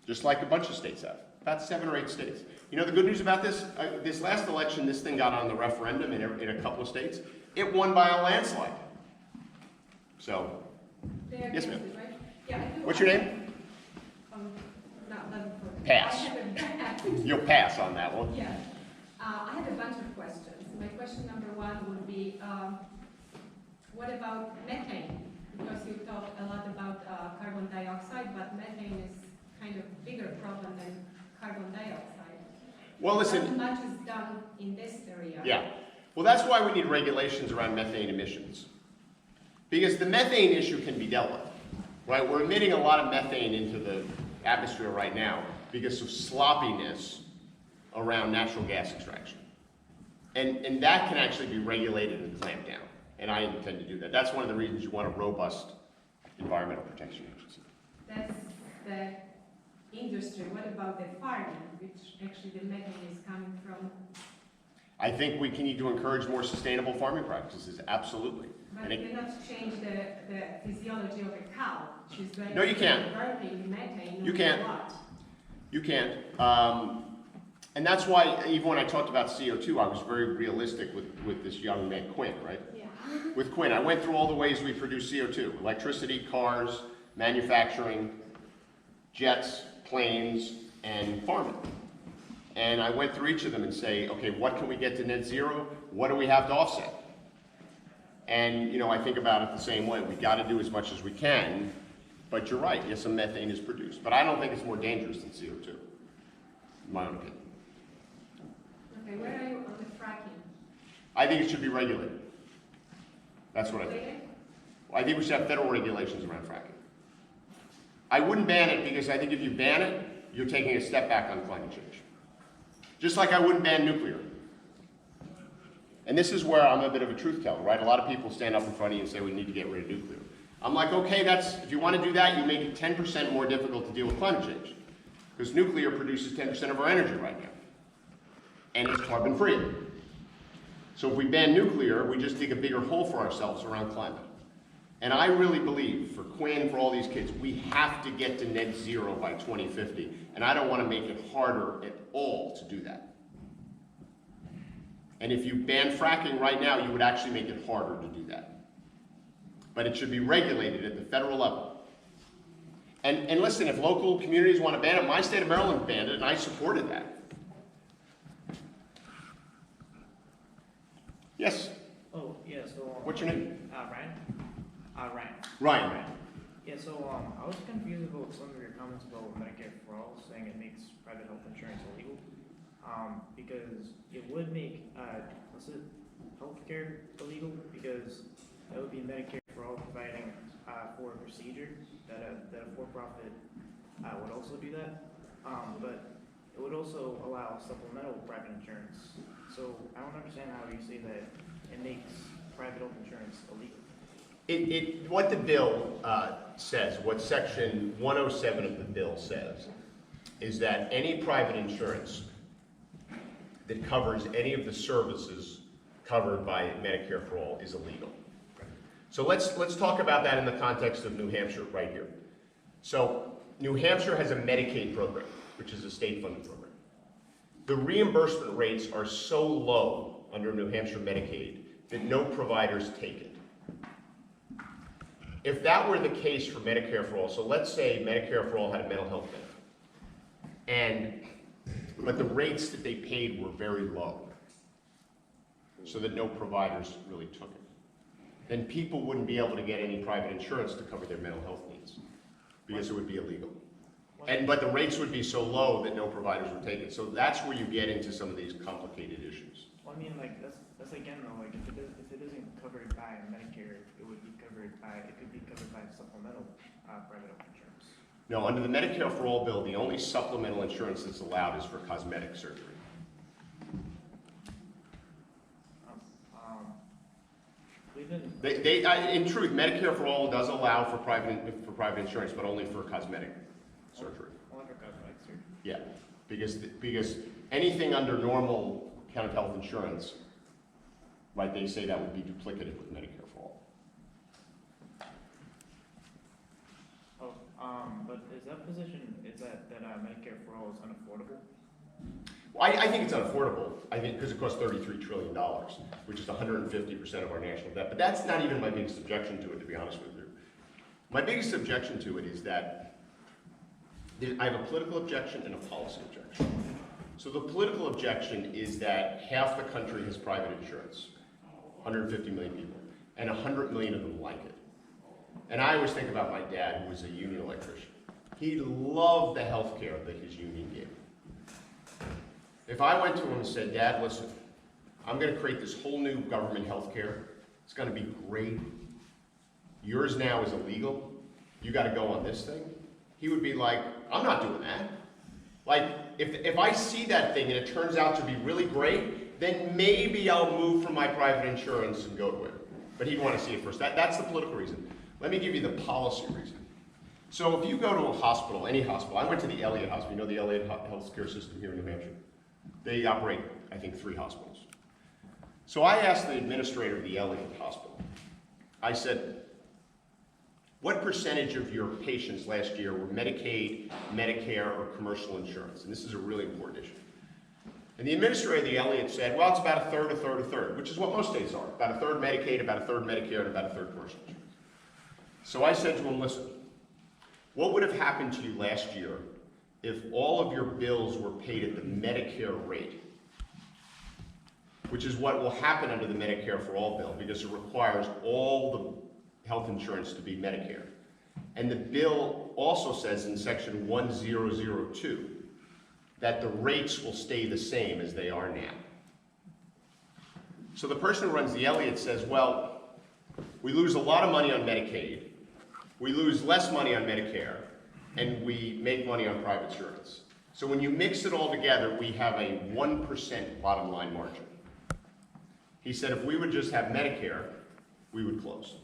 Just like a bunch of states have, about 7 or 8 states. You know the good news about this? This last election, this thing got on the referendum in a couple of states. It won by a landslide. So, yes ma'am. Right? Yeah, I do. What's your name? Pass. You'll pass on that one. Yeah. I have a bunch of questions. My question number 1 would be, what about methane? Because you talked a lot about carbon dioxide, but methane is kind of bigger problem than carbon dioxide. Well, listen. Not much is done in this area. Yeah. Well, that's why we need regulations around methane emissions. Because the methane issue can be dealt with, right? We're emitting a lot of methane into the atmosphere right now because of sloppiness around natural gas extraction. And that can actually be regulated and clamped down. And I intend to do that. That's one of the reasons you want a robust environmental protection agency. That's the industry. What about the farming, which actually the methane is coming from? I think we need to encourage more sustainable farming practices, absolutely. But you cannot change the physiology of a cow. She's going No, you can't. to burning methane. You can't. What? You can't. And that's why, even when I talked about CO2, I was very realistic with this young man, Quinn, right? Yeah. With Quinn, I went through all the ways we produce CO2. Electricity, cars, manufacturing, jets, planes, and farming. And I went through each of them and say, okay, what can we get to net zero? What do we have to offset? And, you know, I think about it the same way. We've got to do as much as we can, but you're right, yes, some methane is produced. But I don't think it's more dangerous than CO2, in my own opinion. Okay, where are you on the fracking? I think it should be regulated. That's what I think. I think we should have federal regulations around fracking. I wouldn't ban it because I think if you ban it, you're taking a step back on climate change. Just like I wouldn't ban nuclear. And this is where I'm a bit of a truth teller, right? A lot of people stand up in front of you and say we need to get rid of nuclear. I'm like, okay, if you want to do that, you make it 10% more difficult to deal with climate change. Because nuclear produces 10% of our energy right now. And it's carbon free. So if we ban nuclear, we just dig a bigger hole for ourselves around climate. And I really believe, for Quinn, for all these kids, we have to get to net zero by 2050. And I don't want to make it harder at all to do that. And if you ban fracking right now, you would actually make it harder to do that. But it should be regulated at the federal level. And listen, if local communities want to ban it, my state of Maryland banned it, and I supported that. Yes? Oh, yeah, so. What's your name? Ryan. Ryan. Ryan. Yeah, so I was confused about some of your comments about Medicare for all, saying it makes private health insurance illegal. Because it would make, healthcare illegal, because that would be Medicare for all providing for a procedure that a for-profit would also do that. But it would also allow supplemental private insurance. So I don't understand how you say that it makes private health insurance illegal. What the bill says, what section 107 of the bill says, is that any private insurance that covers any of the services covered by Medicare for all is illegal. So let's talk about that in the context of New Hampshire right here. So New Hampshire has a Medicaid program, which is a state-funded program. The reimbursement rates are so low under New Hampshire Medicaid that no providers take it. If that were the case for Medicare for All, so let's say Medicare for All had a mental health benefit, but the rates that they paid were very low, so that no providers really took it, then people wouldn't be able to get any private insurance to cover their mental health needs, because it would be illegal. But the rates would be so low that no providers would take it. So that's where you get into some of these complicated issues. Well, I mean, like, that's again, though, like, if it isn't covered by Medicare, it could be covered by supplemental private health insurance. No, under the Medicare for All bill, the only supplemental insurance that's allowed is for cosmetic surgery. In truth, Medicare for All does allow for private insurance, but only for cosmetic surgery. Only for cosmetic surgery. Yeah, because anything under normal kind of health insurance, right, they say that would be duplicative with Medicare for All. But is that position, is that Medicare for All is unaffordable? Well, I think it's unaffordable. I think because it costs $33 trillion, which is 150% of our national debt. But that's not even my biggest objection to it, to be honest with you. My biggest objection to it is that I have a political objection and a policy objection. So the political objection is that half the country has private insurance, 150 million people, and 100 million of them like it. And I always think about my dad, who was a union electrician. He loved the health care that his union gave him. If I went to him and said, Dad, listen, I'm going to create this whole new government health care. It's going to be great. Yours now is illegal. You got to go on this thing. He would be like, I'm not doing that. Like, if I see that thing and it turns out to be really great, then maybe I'll move from my private insurance and go to it. But he'd want to see it first. That's the political reason. Let me give you the policy reason. So if you go to a hospital, any hospital, I went to the Elliott Hospital. You know the Elliott healthcare system here in New Hampshire? They operate, I think, 3 hospitals. So I asked the administrator of the Elliott Hospital, I said, what percentage of your patients last year were Medicaid, Medicare, or commercial insurance? And this is a really important issue. And the administrator of the Elliott said, well, it's about a third, a third, a third, which is what most states are. About a third Medicaid, about a third Medicare, and about a third commercial insurance. So I said to him, listen, what would have happened to you last year if all of your bills were paid at the Medicare rate, which is what will happen under the Medicare for All bill, because it requires all the health insurance to be Medicare. And the bill also says in section 1002 that the rates will stay the same as they are now. So the person who runs the Elliott says, well, we lose a lot of money on Medicaid, we lose less money on Medicare, and we make money on private insurance. So when you mix it all together, we have a 1% bottom line margin. He said if we would just have Medicare, we would close.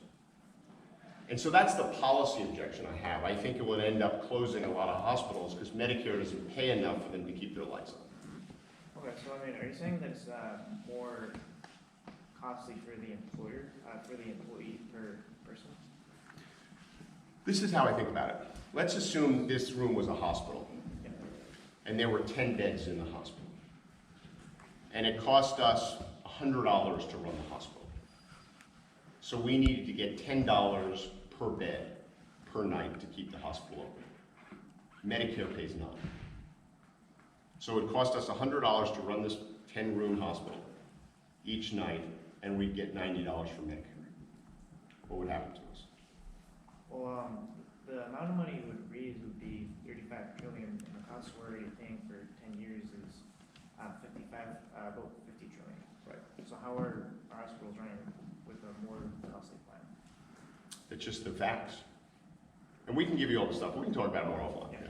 And so that's the policy objection I have. I think it would end up closing a lot of hospitals because Medicare doesn't pay enough for them to keep their lights on. Okay, so I mean, are you saying that it's more costly for the employer, for the employee per person? This is how I think about it. Let's assume this room was a hospital, and there were 10 beds in the hospital. And it cost us $100 to run the hospital. So we needed to get $10 per bed per night to keep the hospital open. Medicare pays none. So it cost us $100 to run this 10-room hospital each night, and we'd get $90 for Medicare. What would happen to us? Well, the amount of money you would raise would be $35 trillion, and the cost we're already paying for 10 years is about $50 trillion. Right. So how are our hospitals running with a more costly plan? It's just the facts. And we can give you all the stuff. We can talk about it more offline. Yeah.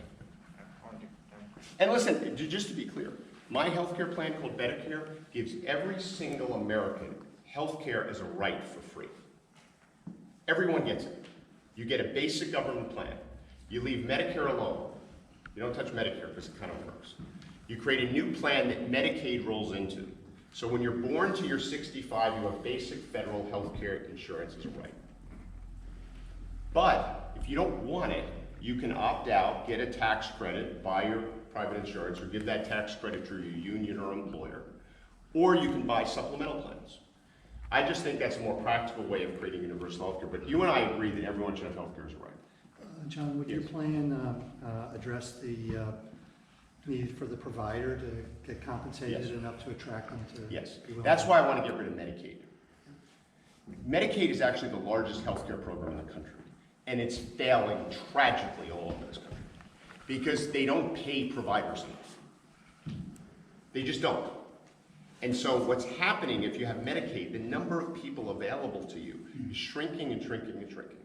And listen, just to be clear, my healthcare plan called Medicare gives every single American healthcare as a right for free. Everyone gets it. You get a basic government plan. You leave Medicare alone. You don't touch Medicare because it kind of works. You create a new plan that Medicaid rolls into. So when you're born to your 65, you have basic federal health care insurance as a right. But if you don't want it, you can opt out, get a tax credit, buy your private insurance, or give that tax credit to your union or employer, or you can buy supplemental plans. I just think that's a more practical way of creating universal healthcare, but you and I agree that everyone should have healthcare as a right. John, would your Yes. plan address the need for the provider to get compensated Yes. enough to attract them to? Yes, be willing that's to- why I want to get rid of Medicaid. Medicaid is actually the largest healthcare program in the country, and it's failing tragically all over this country because they don't pay providers enough. They just don't. And so what's happening if you have Medicaid, the number of people available to you is shrinking and shrinking and shrinking.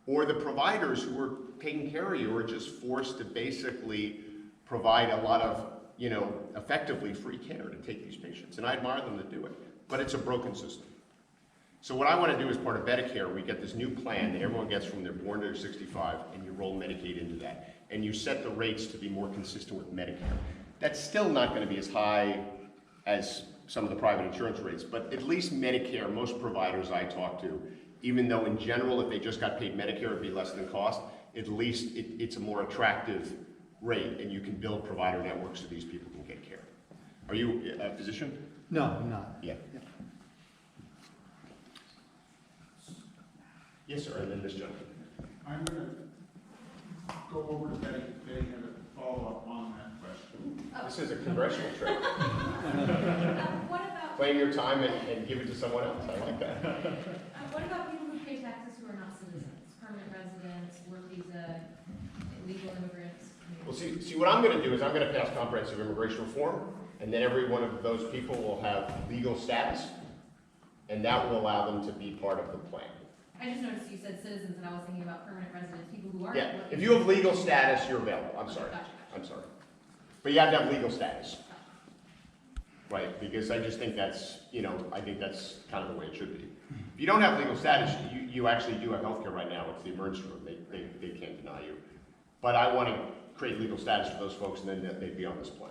Or the providers who are taking care of you are just forced to basically provide a lot of, effectively free care to take these patients. And I admire them to do it, but it's a broken system. So what I want to do as part of Medicare, we get this new plan that everyone gets from they're born to 65, and you roll Medicaid into that. And you set the rates to be more consistent with Medicare. That's still not going to be as high as some of the private insurance rates, but at least Medicare, most providers I talk to, even though in general, if they just got paid Medicare, it'd be less than cost, at least it's a more attractive rate, and you can build provider networks so these people can get care. Are you a physician? No, I'm not. Yeah. Yes, sir, and then this gentleman. I'm going to go over to Betty and follow up on that question. This is a congressional trip. What about, Claim your time and give it to someone else. I like that. what about people who pay taxes who are not citizens, permanent residents, work visa, illegal immigrants? Well, see, what I'm going to do is I'm going to pass comprehensive immigration reform, and then every one of those people will have legal status, and that will allow them to be part of the plan. I just noticed you said citizens, and I was thinking about permanent residents, people who aren't. Yeah, working. if you have legal status, you're available. I'm sorry. Gotcha. I'm sorry. But you have to have legal status. Right, because I just think that's, I think that's kind of the way it should be. If you don't have legal status, you actually do have healthcare right now. It's the emergency room. They can't deny you. But I want to create legal status for those folks, and then they'd be on this plan.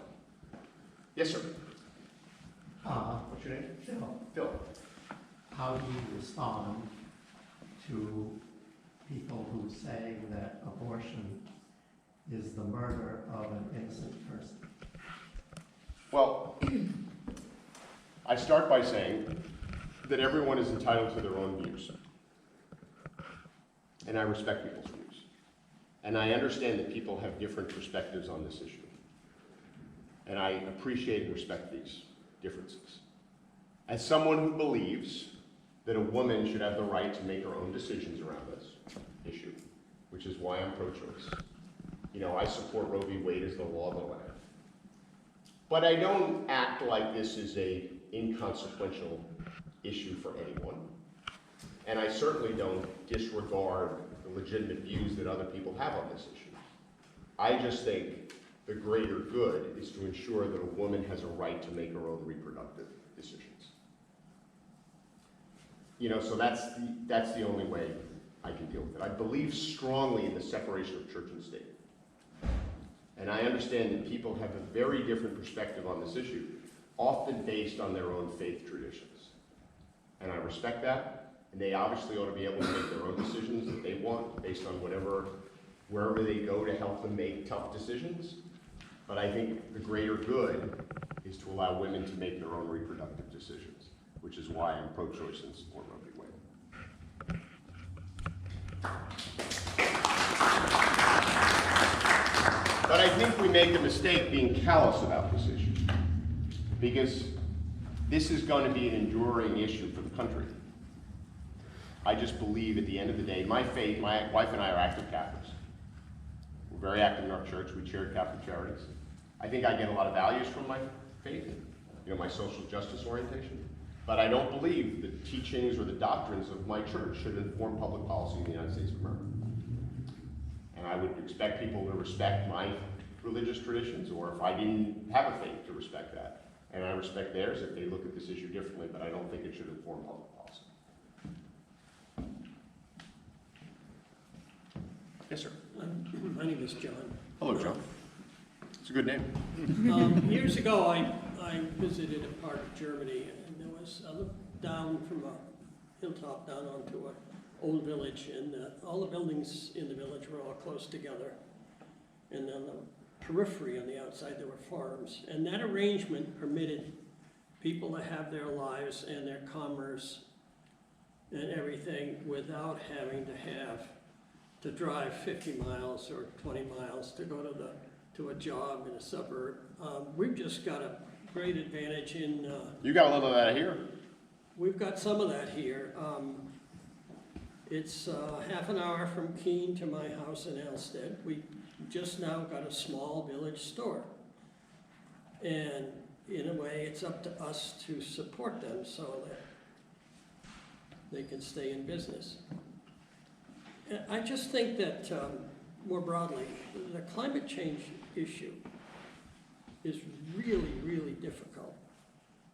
Yes, sir. What's your name? Phil. How do you respond to people who say that abortion is the murder of an innocent person? Well, I start by saying that everyone is entitled to their own views. And I respect people's views. And I understand that people have different perspectives on this issue. And I appreciate and respect these differences. As someone who believes that a woman should have the right to make her own decisions around this issue, which is why I'm pro-choice. I support Roe v. Wade as the law of the land. But I don't act like this is an inconsequential issue for anyone. And I certainly don't disregard the legitimate views that other people have on this issue. I just think the greater good is to ensure that a woman has a right to make her own reproductive decisions. So that's the only way I can deal with it. I believe strongly in the separation of church and state. And I understand that people have a very different perspective on this issue, often based on their own faith traditions. And I respect that, and they obviously ought to be able to make their own decisions that they want based on wherever they go to help them make tough decisions. But I think the greater good is to allow women to make their own reproductive decisions, which is why I'm pro-choice and support Roe v. Wade. But I think we make a mistake being callous about this issue, because this is going to be an enduring issue for the country. I just believe at the end of the day, my faith, my wife and I are active Catholics. We're very active in our church. We chair Catholic charities. I think I get a lot of values from my faith, my social justice orientation. But I don't believe the teachings or the doctrines of my church should inform public policy in the United States of America. And I would expect people to respect my religious traditions, or if I didn't have a faith, to respect that. And I respect theirs if they look at this issue differently, but I don't think it should inform public policy. Yes, sir. My name is John. Hello, John. It's a good name. Years ago, I visited a part of Germany, and there was, I looked down from a hilltop down onto an old village, and all the buildings in the village were all close together. And on the periphery on the outside, there were farms. And that arrangement permitted people to have their lives and their commerce and everything without having to drive 50 miles or 20 miles to go to a job in a suburb. We've just got a great advantage in. You got a little of that here. We've got some of that here. It's half an hour from Keene to my house in Elstead. We just now got a small village store. And in a way, it's up to us to support them so that they can stay in business. And I just think that, more broadly, the climate change issue is really, really difficult.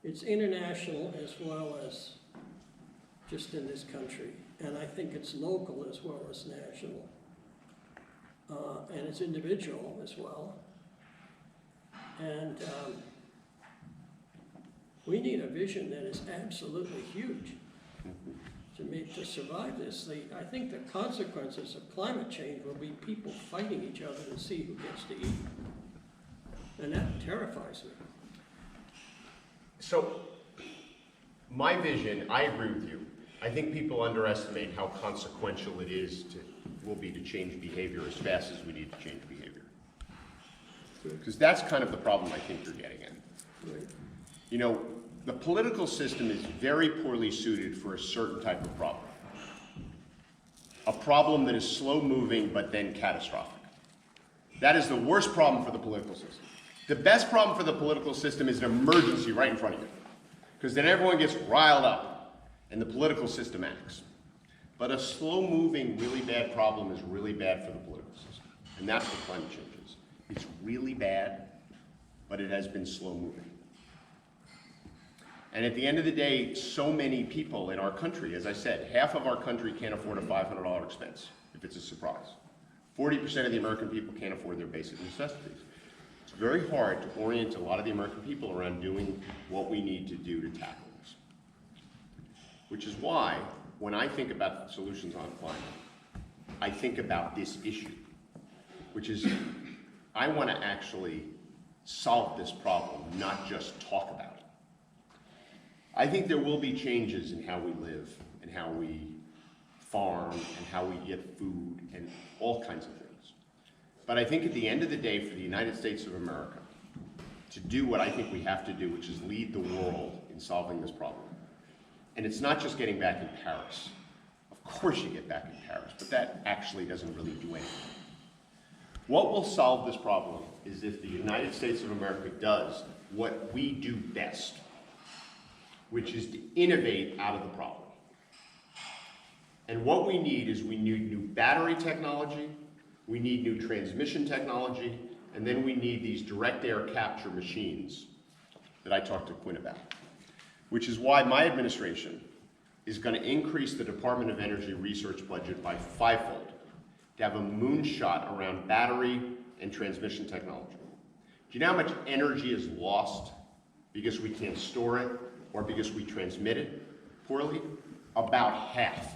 It's international as well as just in this country. And I think it's local as well as national. And it's individual as well. And we need a vision that is absolutely huge to survive this. I think the consequences of climate change will be people fighting each other to see who gets to eat. And that terrifies me. So, my vision, I agree with you. I think people underestimate how consequential will be to change behavior as fast as we need to change behavior. Because that's kind of the problem I think you're getting at. Right. You know, the political system is very poorly suited for a certain type of problem. A problem that is slow moving but then catastrophic. That is the worst problem for the political system. The best problem for the political system is an emergency right in front of you. Because then everyone gets riled up and the political system acts. But a slow-moving, really bad problem is really bad for the political system. And that's what climate change is. It's really bad, but it has been slow-moving. And at the end of the day, so many people in our country, as I said, half of our country can't afford a $500 expense, if it's a surprise. 40% of the American people can't afford their basic necessities. It's very hard to orient a lot of the American people around doing what we need to do to tackle this. Which is why, when I think about solutions on climate, I think about this issue, which is, I want to actually solve this problem, not just talk about it. I think there will be changes in how we live and how we farm and how we get food and all kinds of things. But I think at the end of the day, for the United States of America, to do what I think we have to do, which is lead the world in solving this problem. And it's not just getting back in Paris. Of course you get back in Paris, but that actually doesn't really do anything. What will solve this problem is if the United States of America does what we do best, which is to innovate out of the problem. And what we need is we need new battery technology, we need new transmission technology, and then we need these direct air capture machines that I talked to Quinn about. Which is why my administration is going to increase the Department of Energy research budget by 5-fold to have a moonshot around battery and transmission technology. Do you know how much energy is lost because we can't store it or because we transmit it poorly? About half.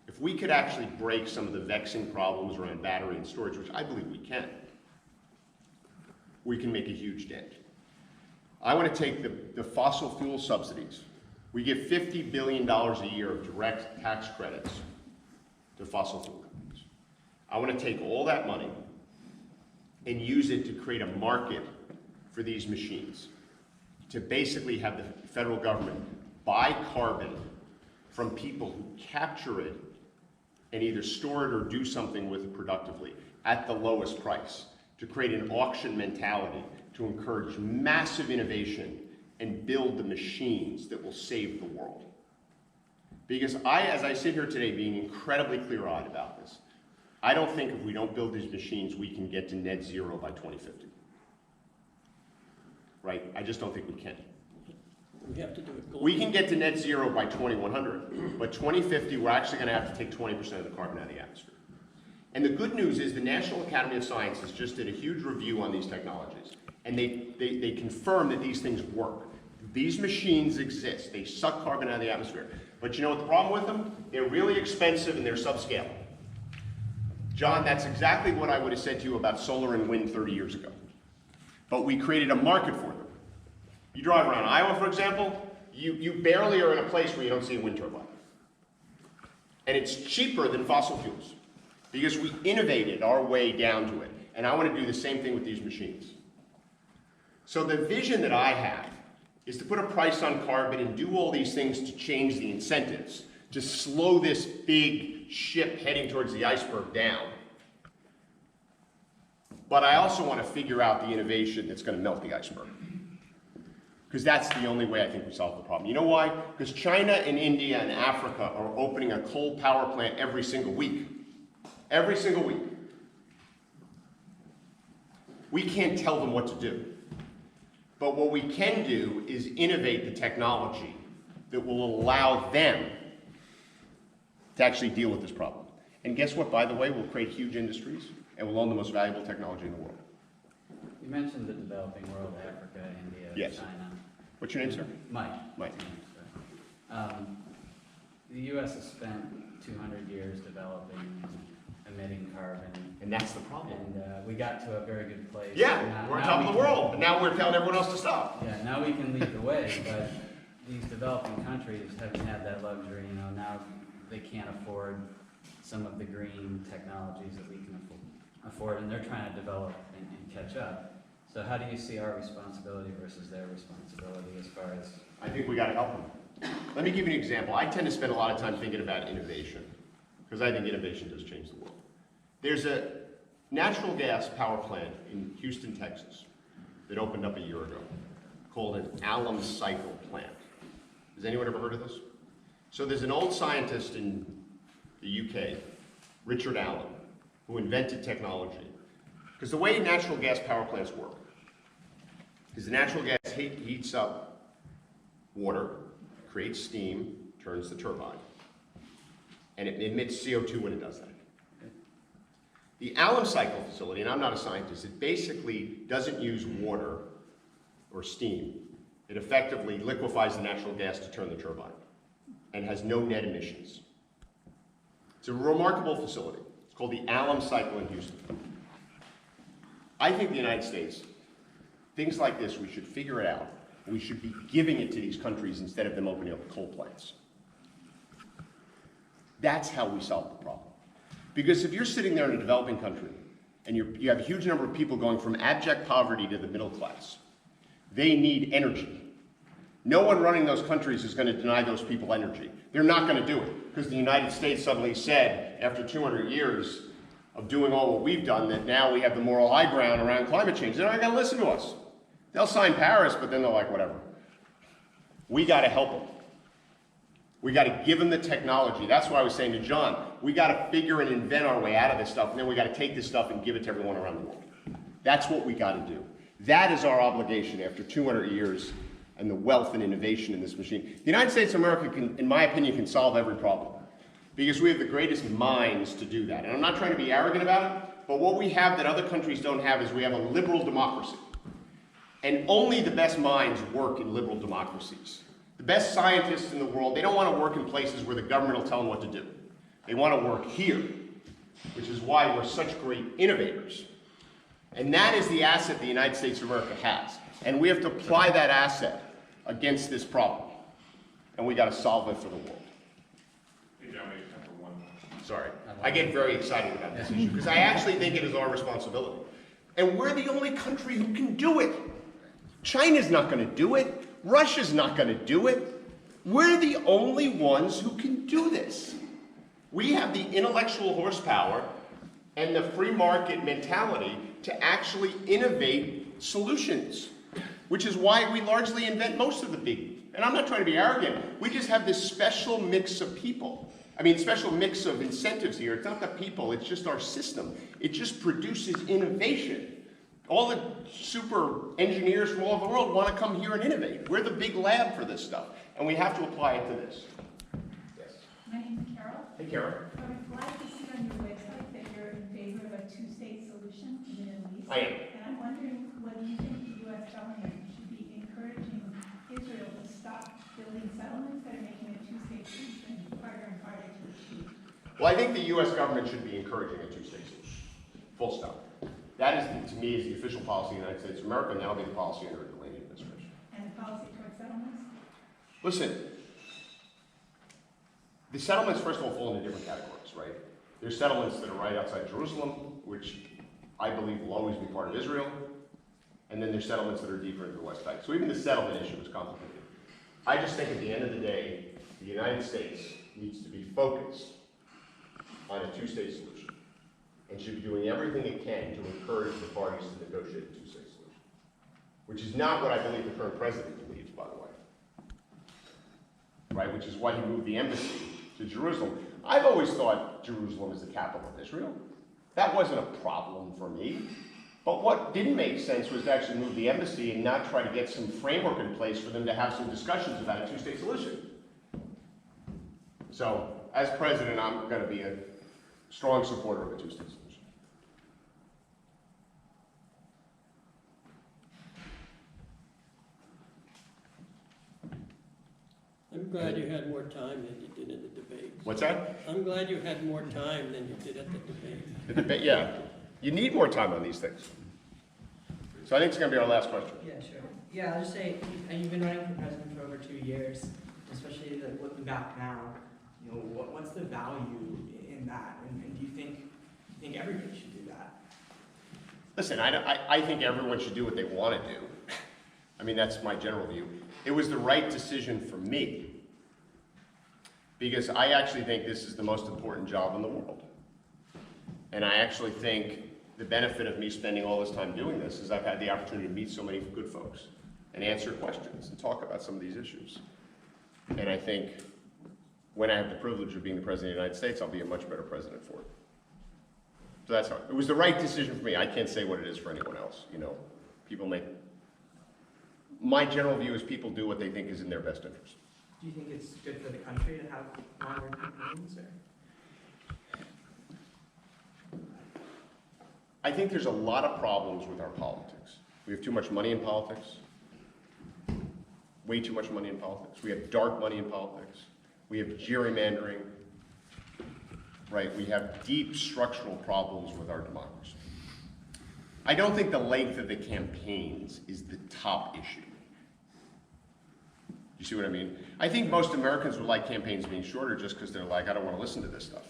If we could actually break some of the vexing problems around battery and storage, which I believe we can make a huge dent. I want to take the fossil fuel subsidies. We give $50 billion a year of direct tax credits to fossil fuel companies. I want to take all that money and use it to create a market for these machines, to basically have the federal government buy carbon from people who capture it and either store it or do something with it productively at the lowest price, to create an auction mentality, to encourage massive innovation and build the machines that will save the world. Because as I sit here today being incredibly clear-eyed about this, I don't think if we don't build these machines, we can get to net zero by 2050. Right? I just don't think we can. We have to do it globally. We can get to net zero by 2100, but 2050, we're actually going to have to take 20% of the carbon out of the atmosphere. And the good news is the National Academy of Sciences just did a huge review on these technologies, and they confirm that these things work. These machines exist. They suck carbon out of the atmosphere. But you know what the problem with them? They're really expensive and they're subscale. John, that's exactly what I would have said to you about solar and wind 30 years ago. But we created a market for them. You drive around Iowa, for example, you barely are in a place where you don't see a wind turbine. And it's cheaper than fossil fuels because we innovated our way down to it. And I want to do the same thing with these machines. So the vision that I have is to put a price on carbon and do all these things to change the incentives, to slow this big ship heading towards the iceberg down. But I also want to figure out the innovation that's going to melt the iceberg. Because that's the only way I think we solve the problem. You know why? Because China and India and Africa are opening a coal power plant every single week. Every single week. We can't tell them what to do. But what we can do is innovate the technology that will allow them to actually deal with this problem. And guess what, by the way, we'll create huge industries and we'll own the most valuable technology in the world. You mentioned the developing world, Africa, India, Yes. China. What's your name, sir? Mike. Mike. The U.S. has spent 200 years developing and emitting carbon. And that's the problem. And we got to a very good place. Yeah, Now- we're on now top we of the can- world, and now we're telling everyone else to stop. Yeah, now we can lead the way, but these developing countries haven't had that luxury, you know, now they can't afford some of the green technologies that we can afford, and they're trying to develop and catch up. So how do you see our responsibility versus their responsibility as far as... I think we got to help them. Let me give you an example. I tend to spend a lot of time thinking about innovation, because I think innovation does change the world. There's a natural gas power plant in Houston, Texas, that opened up a year ago, called an alum cycle plant. Has anyone ever heard of this? So there's an old scientist in the UK, Richard Allen, who invented technology. Because the way natural gas power plants work is the natural gas heats up water, creates steam, turns the turbine, and it emits CO2 when it does that. The alum cycle facility, and I'm not a scientist, it basically doesn't use water or steam. It effectively liquefies the natural gas to turn the turbine and has no net emissions. It's a remarkable facility. It's called the alum cycle in Houston. I think the United States, things like this, we should figure it out. We should be giving it to these countries instead of them opening up coal plants. That's how we solve the problem. Because if you're sitting there in a developing country and you have a huge number of people going from abject poverty to the middle class, they need energy. No one running those countries is going to deny those people energy. They're not going to do it because the United States suddenly said, after 200 years of doing all what we've done, that now we have the moral high ground around climate change. They're not going to listen to us. They'll sign Paris, but then they're like, whatever. We got to help them. We got to give them the technology. That's why I was saying to John, we got to figure and invent our way out of this stuff, and then we got to take this stuff and give it to everyone around the world. That's what we got to do. That is our obligation after 200 years and the wealth and innovation in this machine. The United States of America, can, in my opinion, can solve every problem because we have the greatest minds to do that. And I'm not trying to be arrogant about it, but what we have that other countries don't have is we have a liberal democracy. And only the best minds work in liberal democracies. The best scientists in the world, they don't want to work in places where the government will tell them what to do. They want to work here, which is why we're such great innovators. And that is the asset the United States of America has. And we have to apply that asset against this problem. And we got to solve it for the world. Sorry. I get very excited about this issue because I actually think it is our responsibility. And we're the only country who can do it. China's not going to do it. Russia's not going to do it. We're the only ones who can do this. We have the intellectual horsepower and the free market mentality to actually innovate solutions, which is why we largely invent most of the big. And I'm not trying to be arrogant. We just have this special mix of people. I mean, special mix of incentives here. It's not the people, it's just our system. It just produces innovation. All the super engineers from all over the world want to come here and innovate. We're the big lab for this stuff, and we have to apply it to this. Yes. My name is Carol. Hey, Carol. I was glad to see on your website that you're in favor of a two-state solution in the Middle East. I am. And I'm wondering whether you think the U.S. government should be encouraging Israel to stop building settlements that are making a two-state solution harder and harder to achieve. Well, I think the U.S. government should be encouraging a two-state solution. Full stop. That is, to me, is the official policy of the United States of America, and that'll be the policy under the Delaney administration. And the Listen, the settlements, first of all, fall into different categories, right? There's settlements that are right outside Jerusalem, which I believe will always be part of Israel. And then there's settlements that are deeper into the West Bank. So even the settlement issue is complicated. I just think at the end of the day, the United States needs to be focused on a two-state solution and should be doing everything it can to encourage the parties to negotiate a two-state solution, which is not what I believe the current president believes, by the way. Right, which is why he moved the embassy to Jerusalem. I've always thought Jerusalem is the capital of Israel. That wasn't a problem for me. But what didn't make sense was to actually move the embassy and not try to get some framework in place for them to have some discussions about a two-state solution. So, as president, I'm going to be a strong supporter of a two-state solution. I'm glad you had more time than you did in the debate. What's that? I'm glad you had more time than you did at the debate. The debate, yeah. You need more time on these things. So I think it's going to be our last question. Yeah, sure. Yeah, I'll just say, you've been running for president for over 2 years, especially looking back now. You know, what's the value in that? And do you think everybody should do that? Listen, I think everyone should do what they want to do. I mean, that's my general view. It was the right decision for me, because I actually think this is the most important job in the world. And I actually think the benefit of me spending all this time doing this is I've had the opportunity to meet so many good folks and answer questions and talk about some of these issues. And I think when I have the privilege of being the President of the United States, I'll be a much better president for it. So that's how it was the right decision for me. I can't say what it is for anyone else. You know, people make. My general view is people do what they think is in their best interest. Do you think it's good for the country to have longer campaigns? Or? I think there's a lot of problems with our politics. We have too much money in politics. Way too much money in politics. We have dark money in politics. We have gerrymandering. Right? We have deep structural problems with our democracy. I don't think the length of the campaigns is the top issue. You see what I mean? I think most Americans would like campaigns being shorter just because they're like, I don't want to listen to this stuff.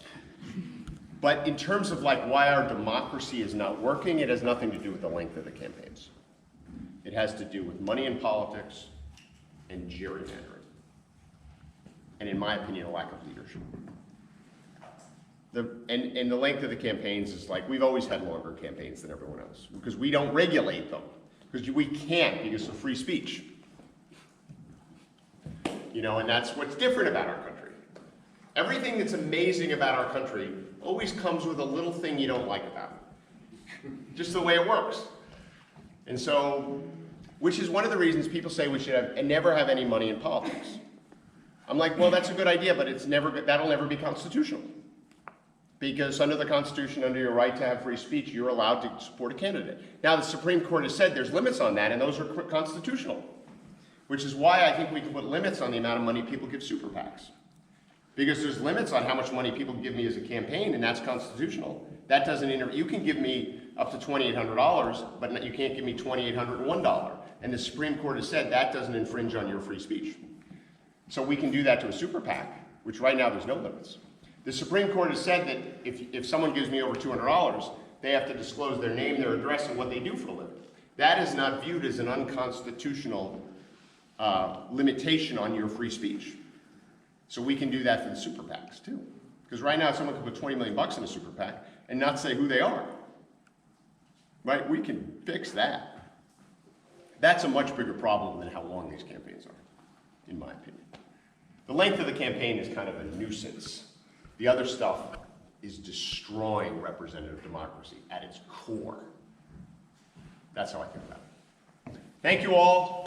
But in terms of like why our democracy is not working, it has nothing to do with the length of the campaigns. It has to do with money in politics and gerrymandering. And in my opinion, a lack of leadership. And the length of the campaigns is like, we've always had longer campaigns than everyone else because we don't regulate them. Because we can't because of free speech. You know, and that's what's different about our country. Everything that's amazing about our country always comes with a little thing you don't like about it. Just the way it works. And so, which is one of the reasons people say we should have, never have any money in politics. I'm like, well, that's a good idea, but that'll never be constitutional. Because under the Constitution, under your right to have free speech, you're allowed to support a candidate. Now, the Supreme Court has said there's limits on that, and those are constitutional. Which is why I think we can put limits on the amount of money people give super PACs. Because there's limits on how much money people give me as a campaign, and that's constitutional. That doesn't you can give me up to $2,800, but you can't give me $2,801. And the Supreme Court has said that doesn't infringe on your free speech. So we can do that to a super PAC, which right now there's no limits. The Supreme Court has said that if someone gives me over $200, they have to disclose their name, their address, and what they do for a living. That is not viewed as an unconstitutional limitation on your free speech. So we can do that for the super PACs too. Because right now someone can put $20 million in a super PAC and not say who they are. Right? We can fix that. That's a much bigger problem than how long these campaigns are, in my opinion. The length of the campaign is kind of a nuisance. The other stuff is destroying representative democracy at its core. That's how I think about it. Thank you all.